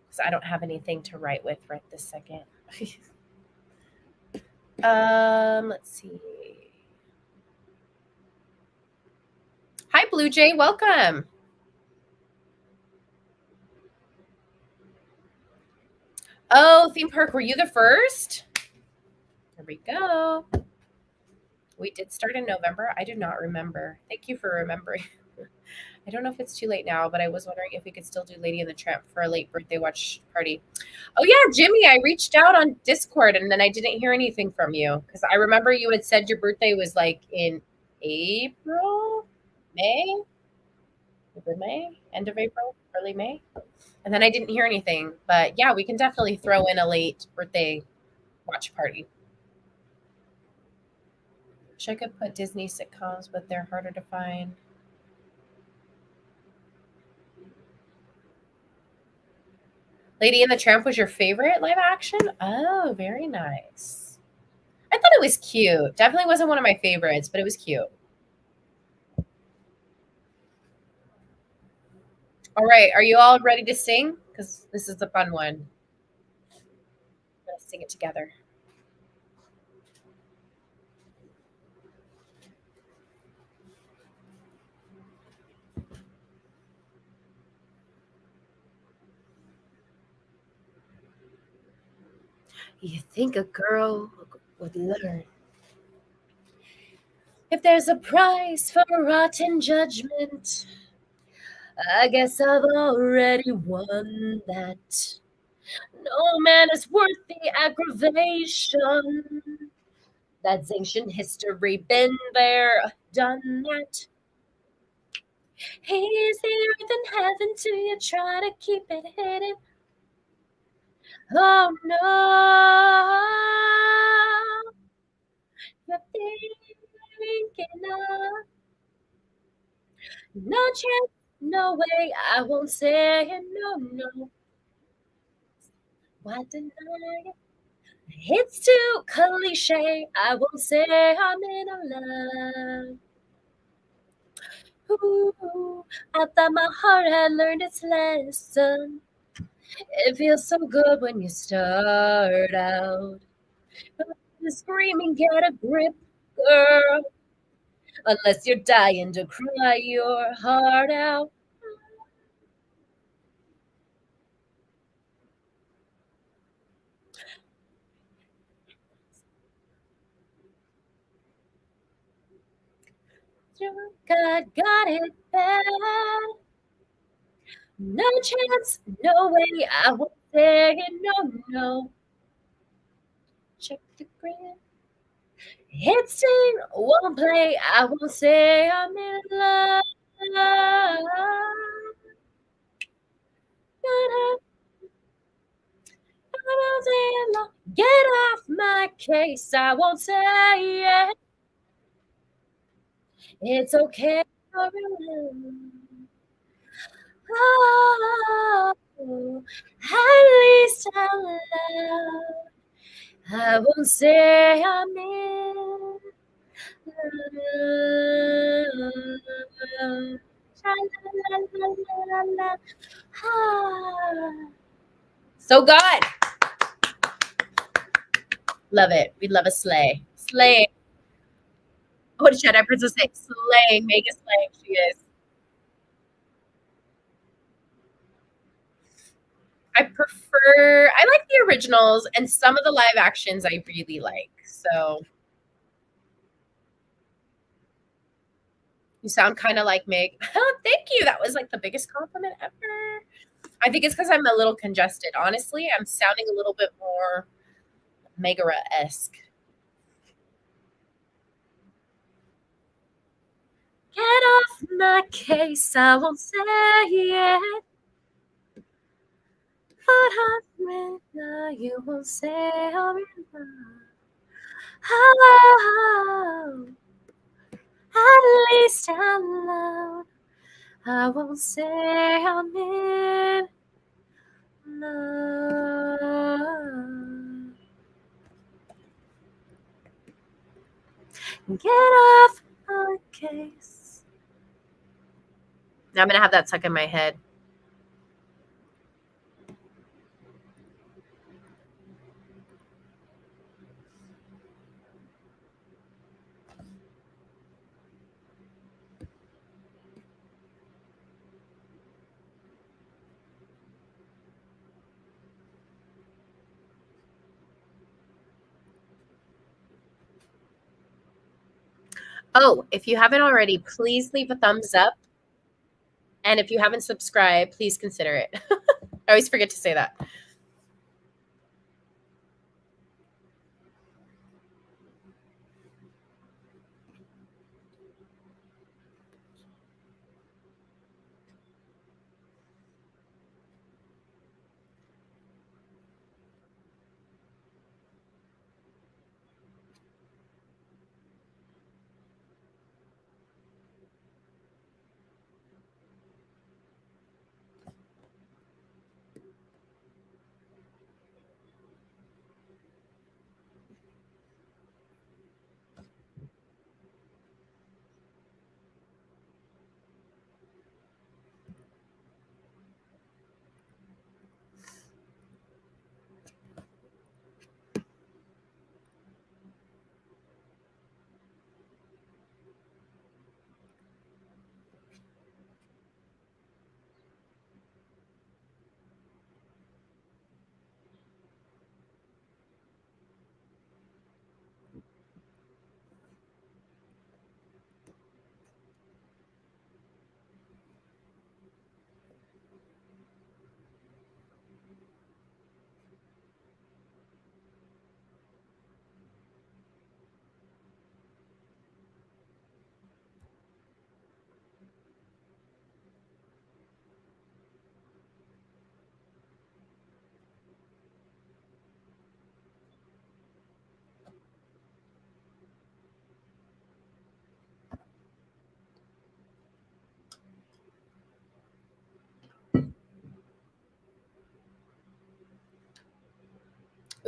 Because I don't have anything to write with right this second. Let's see. Hi, Blue Jay. Welcome. Oh, theme park. Were you the first? There we go. We did start in November. I do not remember. Thank you for remembering. I don't know if it's too late now, but I was wondering if we could still do Lady and the Tramp for a late birthday watch party. Oh yeah, Jimmy, I reached out on Discord and then I didn't hear anything from you because I remember you had said your birthday was like in April, May, end of April, early May, and then I didn't hear anything. But yeah, we can definitely throw in a late birthday watch party. Wish I could put Disney sitcoms, but they're harder to find. Lady and the Tramp was your favorite live action? Oh, very nice. I thought it was cute. Definitely wasn't one of my favorites, but it was cute. All right, are you all ready to sing? Because this is a fun one. Let's sing it together. You think a girl would learn if there's a price for rotten judgment? I guess I've already won that. No man is worth the aggravation. That's ancient history, been there, done that. He's the earth and heaven till you try to keep it hidden. Oh no, you're thinking of no chance, no way, I won't say no, no. Why deny it? It's too cliche, I won't say I'm in love. Ooh, I thought my heart had learned its lesson. It feels so good when you start out. The screaming, get a grip, girl. Unless you're dying to cry your heart out. God got it bad. No chance, no way, I won't say no, no. Check the grid. Hit sing, won't play, I won't say I'm in love. my case, I won't say it. It's okay. Oh, at least out loud, I won't say I'm in love. Sha la la la la la. Ah. So good. Love it. We love a sleigh. Sleigh. What did Jedi Princess say? Slaying, mega slaying. She is. I like the originals and some of the live actions I really like. So you sound kind of like Meg. Thank you. That was like the biggest compliment ever. I think it's because I'm a little congested. Honestly, I'm sounding a little bit more Megara-esque. Get off my case, I won't say it. But I'm with you won't say I'm in love. Oh, at least out loud, I won't say I'm in love. Get off my case. Now I'm gonna have that stuck in my head. Oh, if you haven't already, please leave a thumbs up. And if you haven't subscribed, please consider it. I always forget to say that.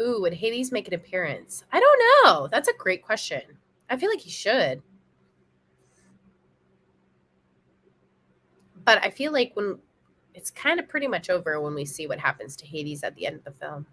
Ooh, would Hades make an appearance? I don't know. That's a great question. I feel like he should. But I feel like when it's kind of pretty much over when we see what happens to Hades at the end of the film.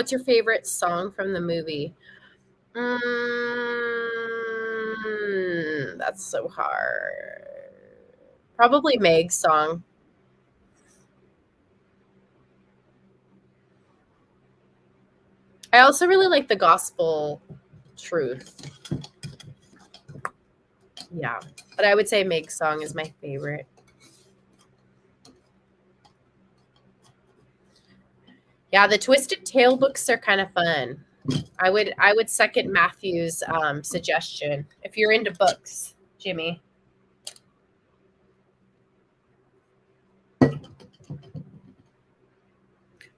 What's your favorite song from the movie? That's so hard. Probably Meg's song. I also really like the gospel truth. Yeah. But I would say Meg's song is my favorite. Yeah, the Twisted Tail books are kind of fun. I would second Matthew's suggestion if you're into books, Jimmy.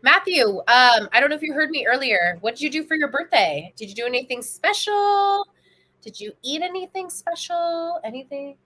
Matthew, I don't know if you heard me earlier. What did you do for your birthday? Did you do anything special? Did you eat anything special? Anything?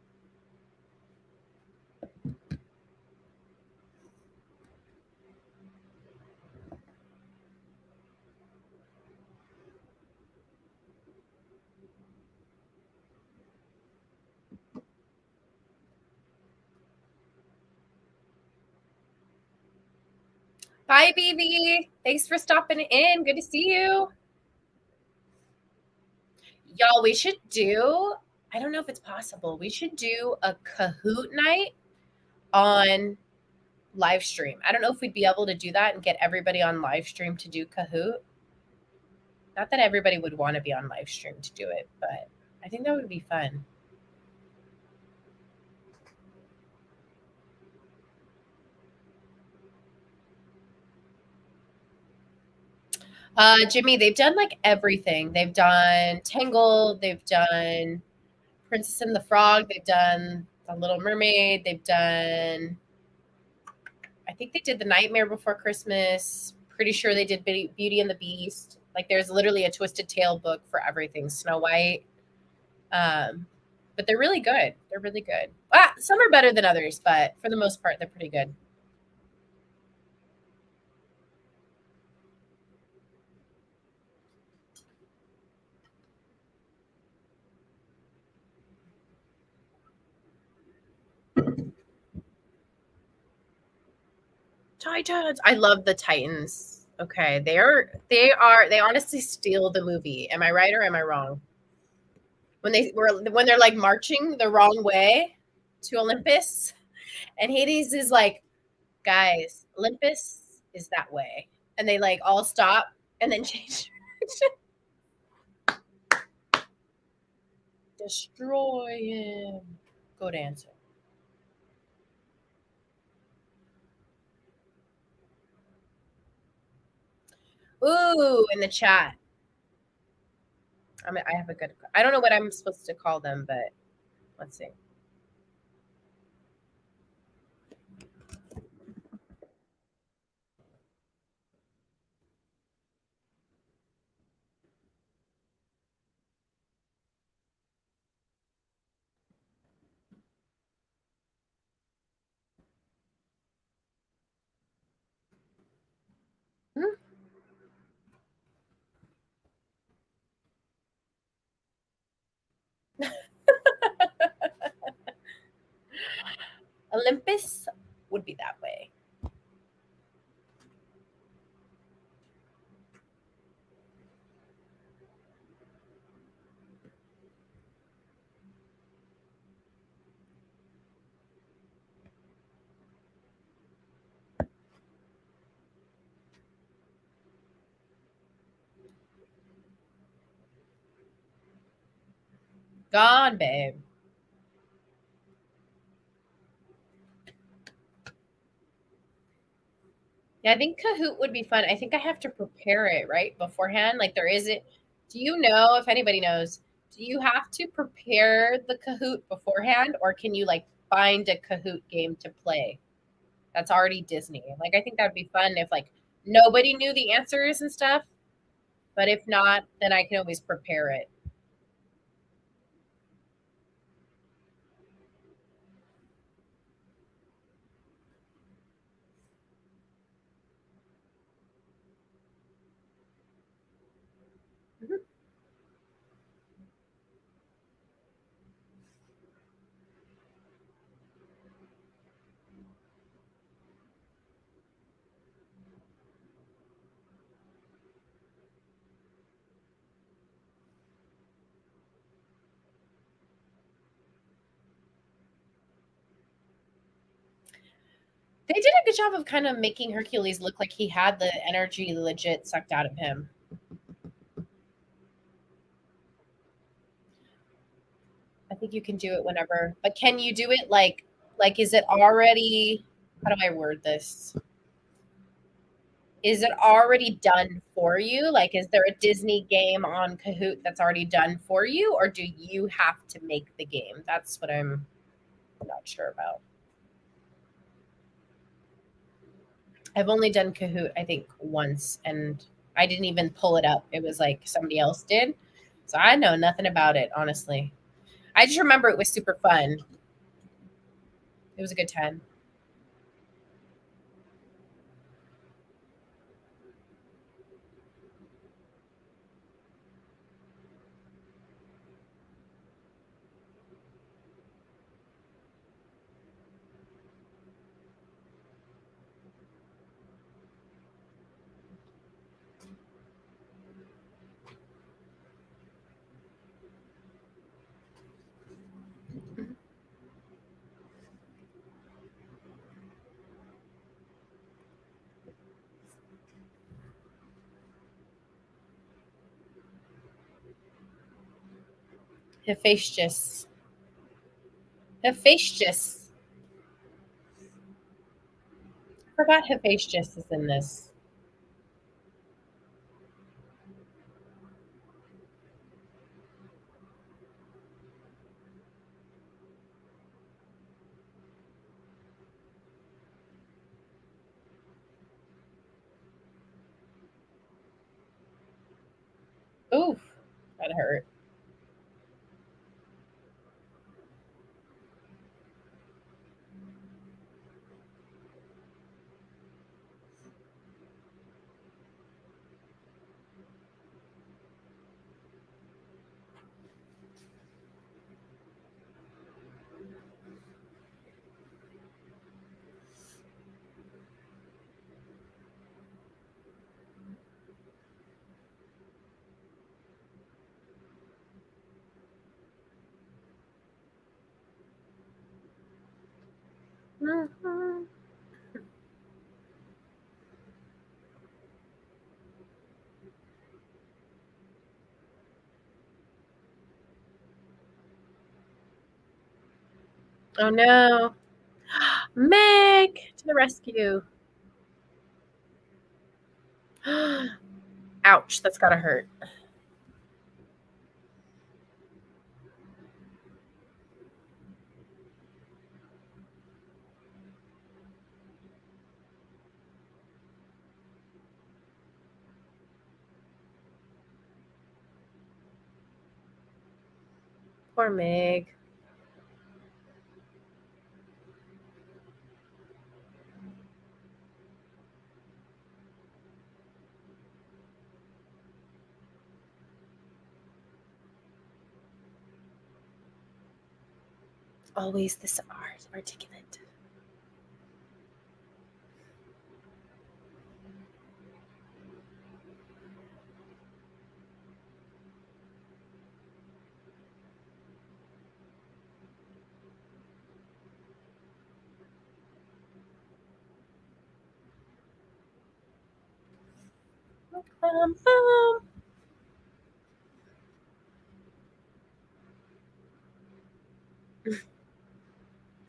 Bye, BB. Thanks for stopping in. Good to see you. Y'all, we should do, I don't know if it's possible. We should do a Kahoot night on live stream. I don't know if we'd be able to do that and get everybody on live stream to do Kahoot. Not that everybody would want to be on live stream to do it, but I think that would be fun. Jimmy, they've done like everything. They've done Tangled, they've done Princess and the Frog, they've done The Little Mermaid, they've done, I think they did The Nightmare Before Christmas. Pretty sure they did Beauty and the Beast. Like there's literally a Twisted Tail book for everything. Snow White. Um, but they're really good. They're really good. Some are better than others, but for the most part, they're pretty good. Titans. I love the Titans. Okay, they honestly steal the movie. Am I right or am I wrong? When they're like marching the wrong way to Olympus, and Hades is like, guys, Olympus is that way, and they like all stop and then change. Destroy him. Go dancer. Ooh, in the chat. I have a good. I don't know what I'm supposed to call them, but let's see. Hmm? Olympus would be that way. Gone, babe. Yeah, I think Kahoot would be fun. I think I have to prepare it right beforehand. Like there isn't. Do you know if anybody knows? Do you have to prepare the Kahoot beforehand, or can you like find a Kahoot game to play that's already Disney? Like I think that would be fun if like nobody knew the answers and stuff. But if not, then I can always prepare it. Mhm. good job of kind of making Hercules look like he had the energy legit sucked out of him. I think you can do it whenever, but can you do it like is it already? How do I word this? Is it already done for you? Like, is there a Disney game on Kahoot that's already done for you, or do you have to make the game? That's what I'm not sure about. I've only done Kahoot, I think, once, and I didn't even pull it up. It was like somebody else did. So I know nothing about it, honestly. I just remember it was super fun. It was a good time. Hephaestus. Hephaestus. I forgot Hephaestus is in this. Oof, that hurt. Mhm. Oh no. Meg to the rescue. Ouch, that's gotta hurt. Poor Meg. Always this articulate. Bum, bum.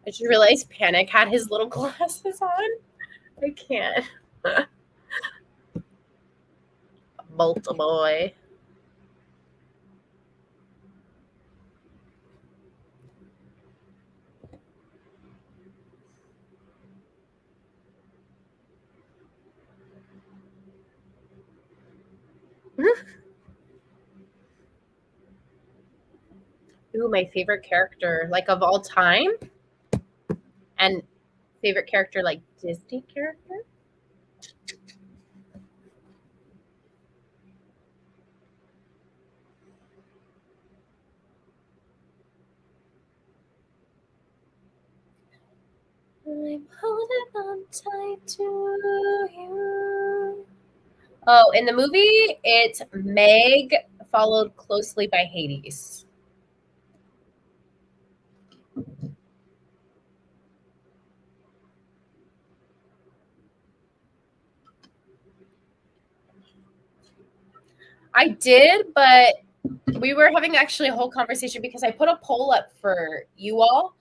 I just realized Panic had his little glasses on. I can't. Bolt boy. Ooh, my favorite character, like of all time, and favorite character, like Disney character. I'm holding on tight to you. Oh, in the movie, it's Meg, followed closely by Hades. I did, but we were having actually a whole conversation because I put a poll up for you all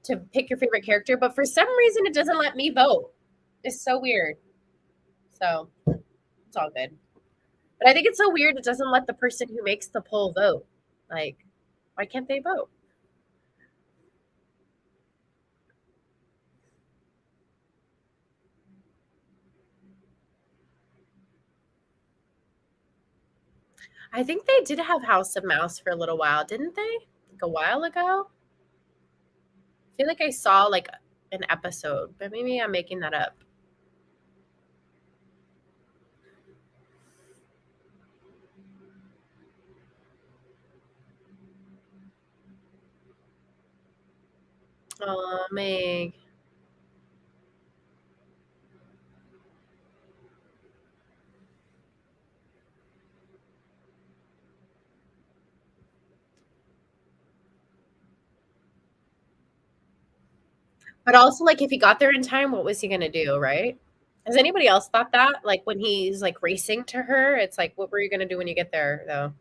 to pick your favorite character, but for some reason it doesn't let me vote. It's so weird. So it's all good. But I think it's so weird it doesn't let the person who makes the poll vote. Like, why can't they vote? I think they did have House of Mouse for a little while, didn't they? Like a while ago? I feel like I saw like an episode, but maybe I'm making that up. Oh, Meg. But also, like, if he got there in time, what was he gonna do, right? Has anybody else thought that? Like when he's like racing to her, it's like, what were you gonna do when you get there, though?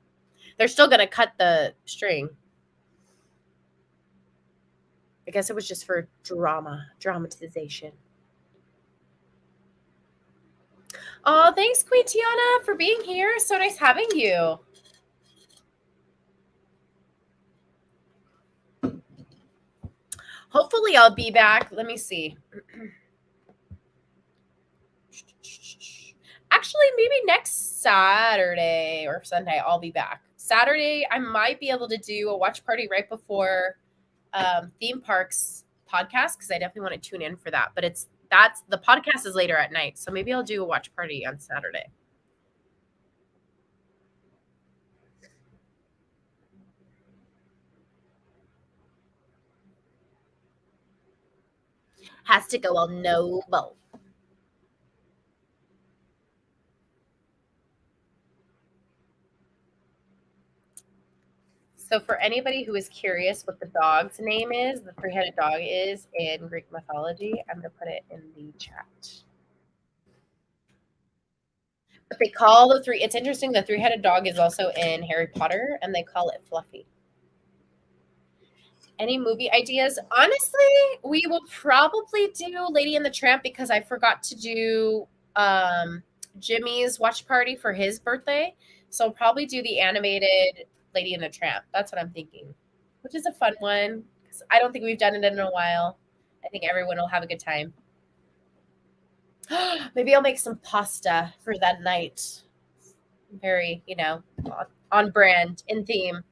They're still gonna cut the string. I guess it was just for dramatization. Oh, thanks, Queen Tiana, for being here. So nice having you. Hopefully, I'll be back. Let me see. Actually, maybe next Saturday or Sunday, I'll be back. Saturday, I might be able to do a watch party right before theme parks podcast because I definitely want to tune in for that. But that's the podcast is later at night, so maybe I'll do a watch party on Saturday. Has to go on Noble. So for anybody who is curious what the dog's name is, the three-headed dog is in Greek mythology, I'm gonna put it in the chat. But they call the three. It's interesting. The three-headed dog is also in Harry Potter, and they call it Fluffy. Any movie ideas? Honestly, we will probably do Lady and the Tramp because I forgot to do Jimmy's watch party for his birthday. So I'll probably do the animated Lady and the Tramp. That's what I'm thinking, which is a fun one. 'Cause I don't think we've done it in a while. I think everyone will have a good time. Maybe I'll make some pasta for that night. Very, on brand, in theme.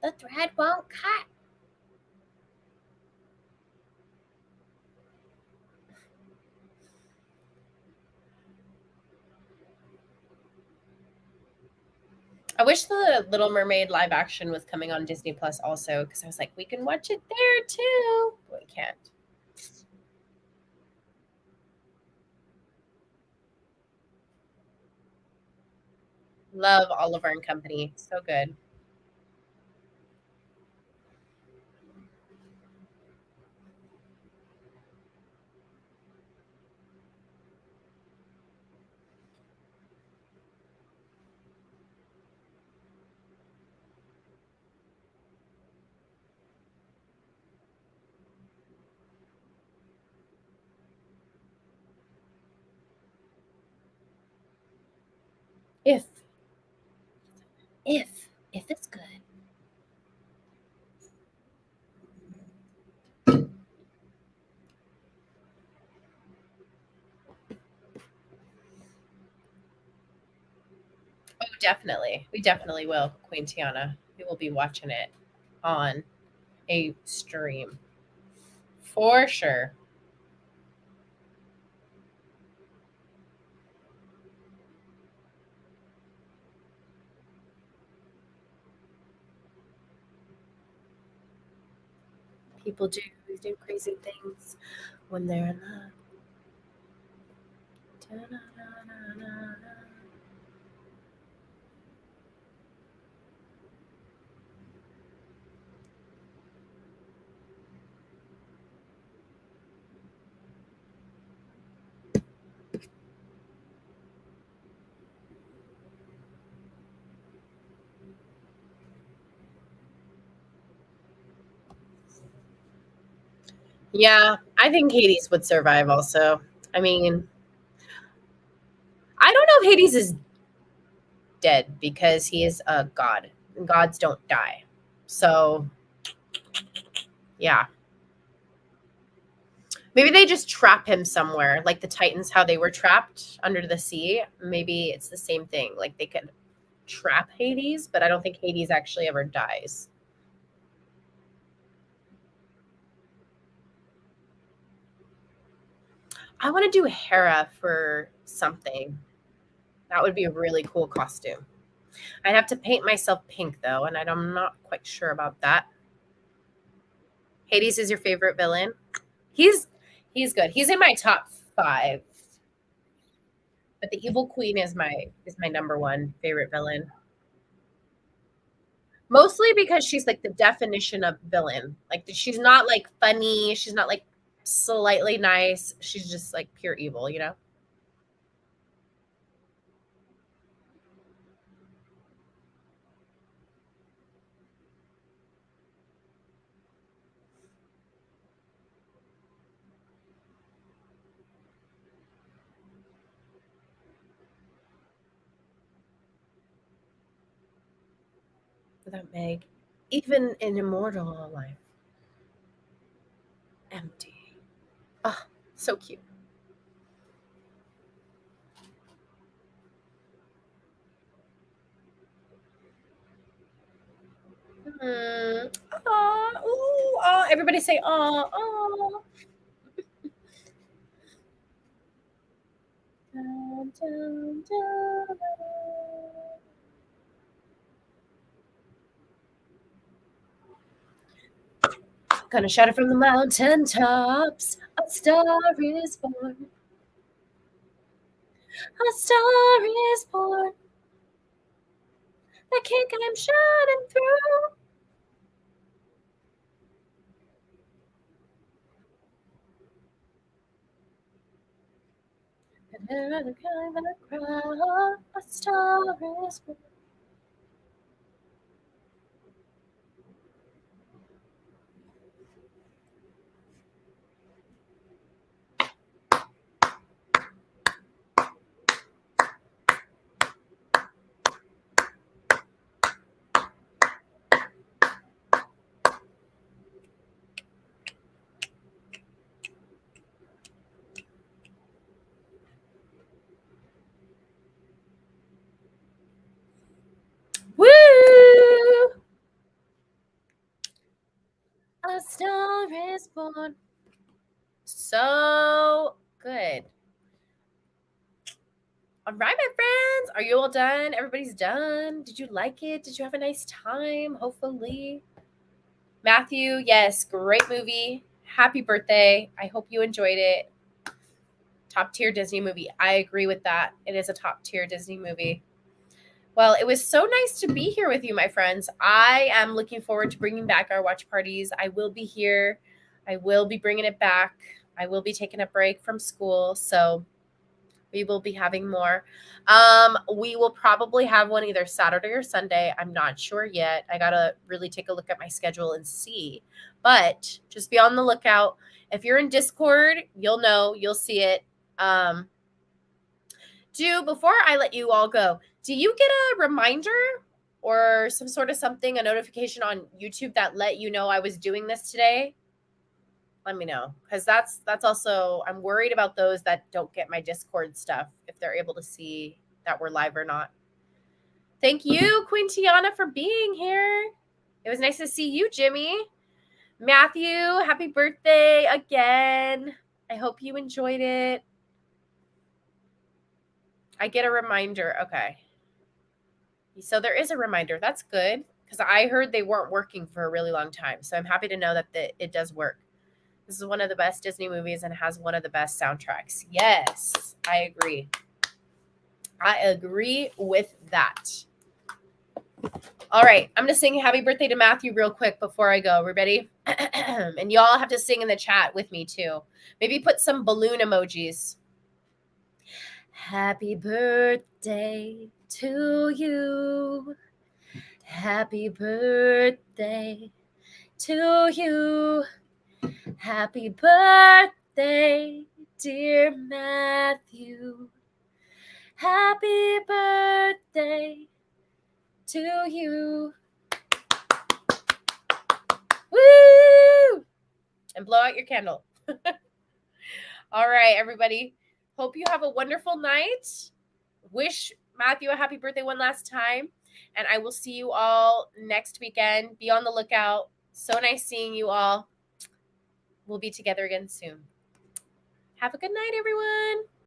The thread won't cut. I wish the Little Mermaid live action was coming on Disney Plus also because I was like, we can watch it there too. But we can't. Love Oliver and Company. So good. If, if it's good. Oh, definitely. We definitely will, Queen Tiana. We will be watching it on a stream for sure. People do crazy things when they're in love. Da-na-na-na-na-na. Yeah, I think Hades would survive also. I mean, I don't know if Hades is dead because he is a god. And gods don't die. So, yeah. Maybe they just trap him somewhere, like the Titans, how they were trapped under the sea. Maybe it's the same thing. Like they could trap Hades, but I don't think Hades actually ever dies. I want to do Hera for something. That would be a really cool costume. I'd have to paint myself pink though, and I'm not quite sure about that. Hades is your favorite villain? He's he's good. He's in my top 5. But the Evil Queen is my number one favorite villain. Mostly because she's like the definition of villain. Like she's not like funny, she's not like slightly nice. She's just like pure evil, you know? Without Meg, even an immortal life, empty. Oh, so cute. Mm. Aw, ooh, aw. Everybody say aw, aw. Dun, dun, dun, dun. Gonna shout it from the mountain tops. A star is born. A star is born. The kick I'm shining through. And there are the kind that cry. A star is born. Woo! A star is born. So good. All right, my friends. Are you all done? Everybody's done. Did you like it? Did you have a nice time? Hopefully. Matthew, yes, great movie. Happy birthday. I hope you enjoyed it. Top tier Disney movie. I agree with that. It is a top tier Disney movie. Well, it was so nice to be here with you, my friends. I am looking forward to bringing back our watch parties. I will be here. I will be bringing it back. I will be taking a break from school. So we will be having more. We will probably have one either Saturday or Sunday. I'm not sure yet. I gotta really take a look at my schedule and see. But just be on the lookout. If you're in Discord, you'll know, you'll see it. Um, before I let you all go, do you get a reminder or some sort of something, a notification on YouTube that let you know I was doing this today? Let me know, because that's also, I'm worried about those that don't get my Discord stuff, if they're able to see that we're live or not. Thank you, Quintiana, for being here. It was nice to see you, Jimmy. Matthew, happy birthday again. I hope you enjoyed it. I get a reminder. Okay. So there is a reminder. That's good, because I heard they weren't working for a really long time. So I'm happy to know that it does work. This is one of the best Disney movies and has one of the best soundtracks. Yes, I agree. I agree with that. All right, I'm going to sing Happy Birthday to Matthew real quick before I go. We ready? And y'all have to sing in the chat with me too. Maybe put some balloon emojis. Happy birthday to you. Happy birthday to you. Happy birthday, dear Matthew. Happy birthday to you. Woo! And blow out your candle. All right, everybody. Hope you have a wonderful night. Wish Matthew a happy birthday one last time. And I will see you all next weekend. Be on the lookout. So nice seeing you all. We'll be together again soon. Have a good night, everyone.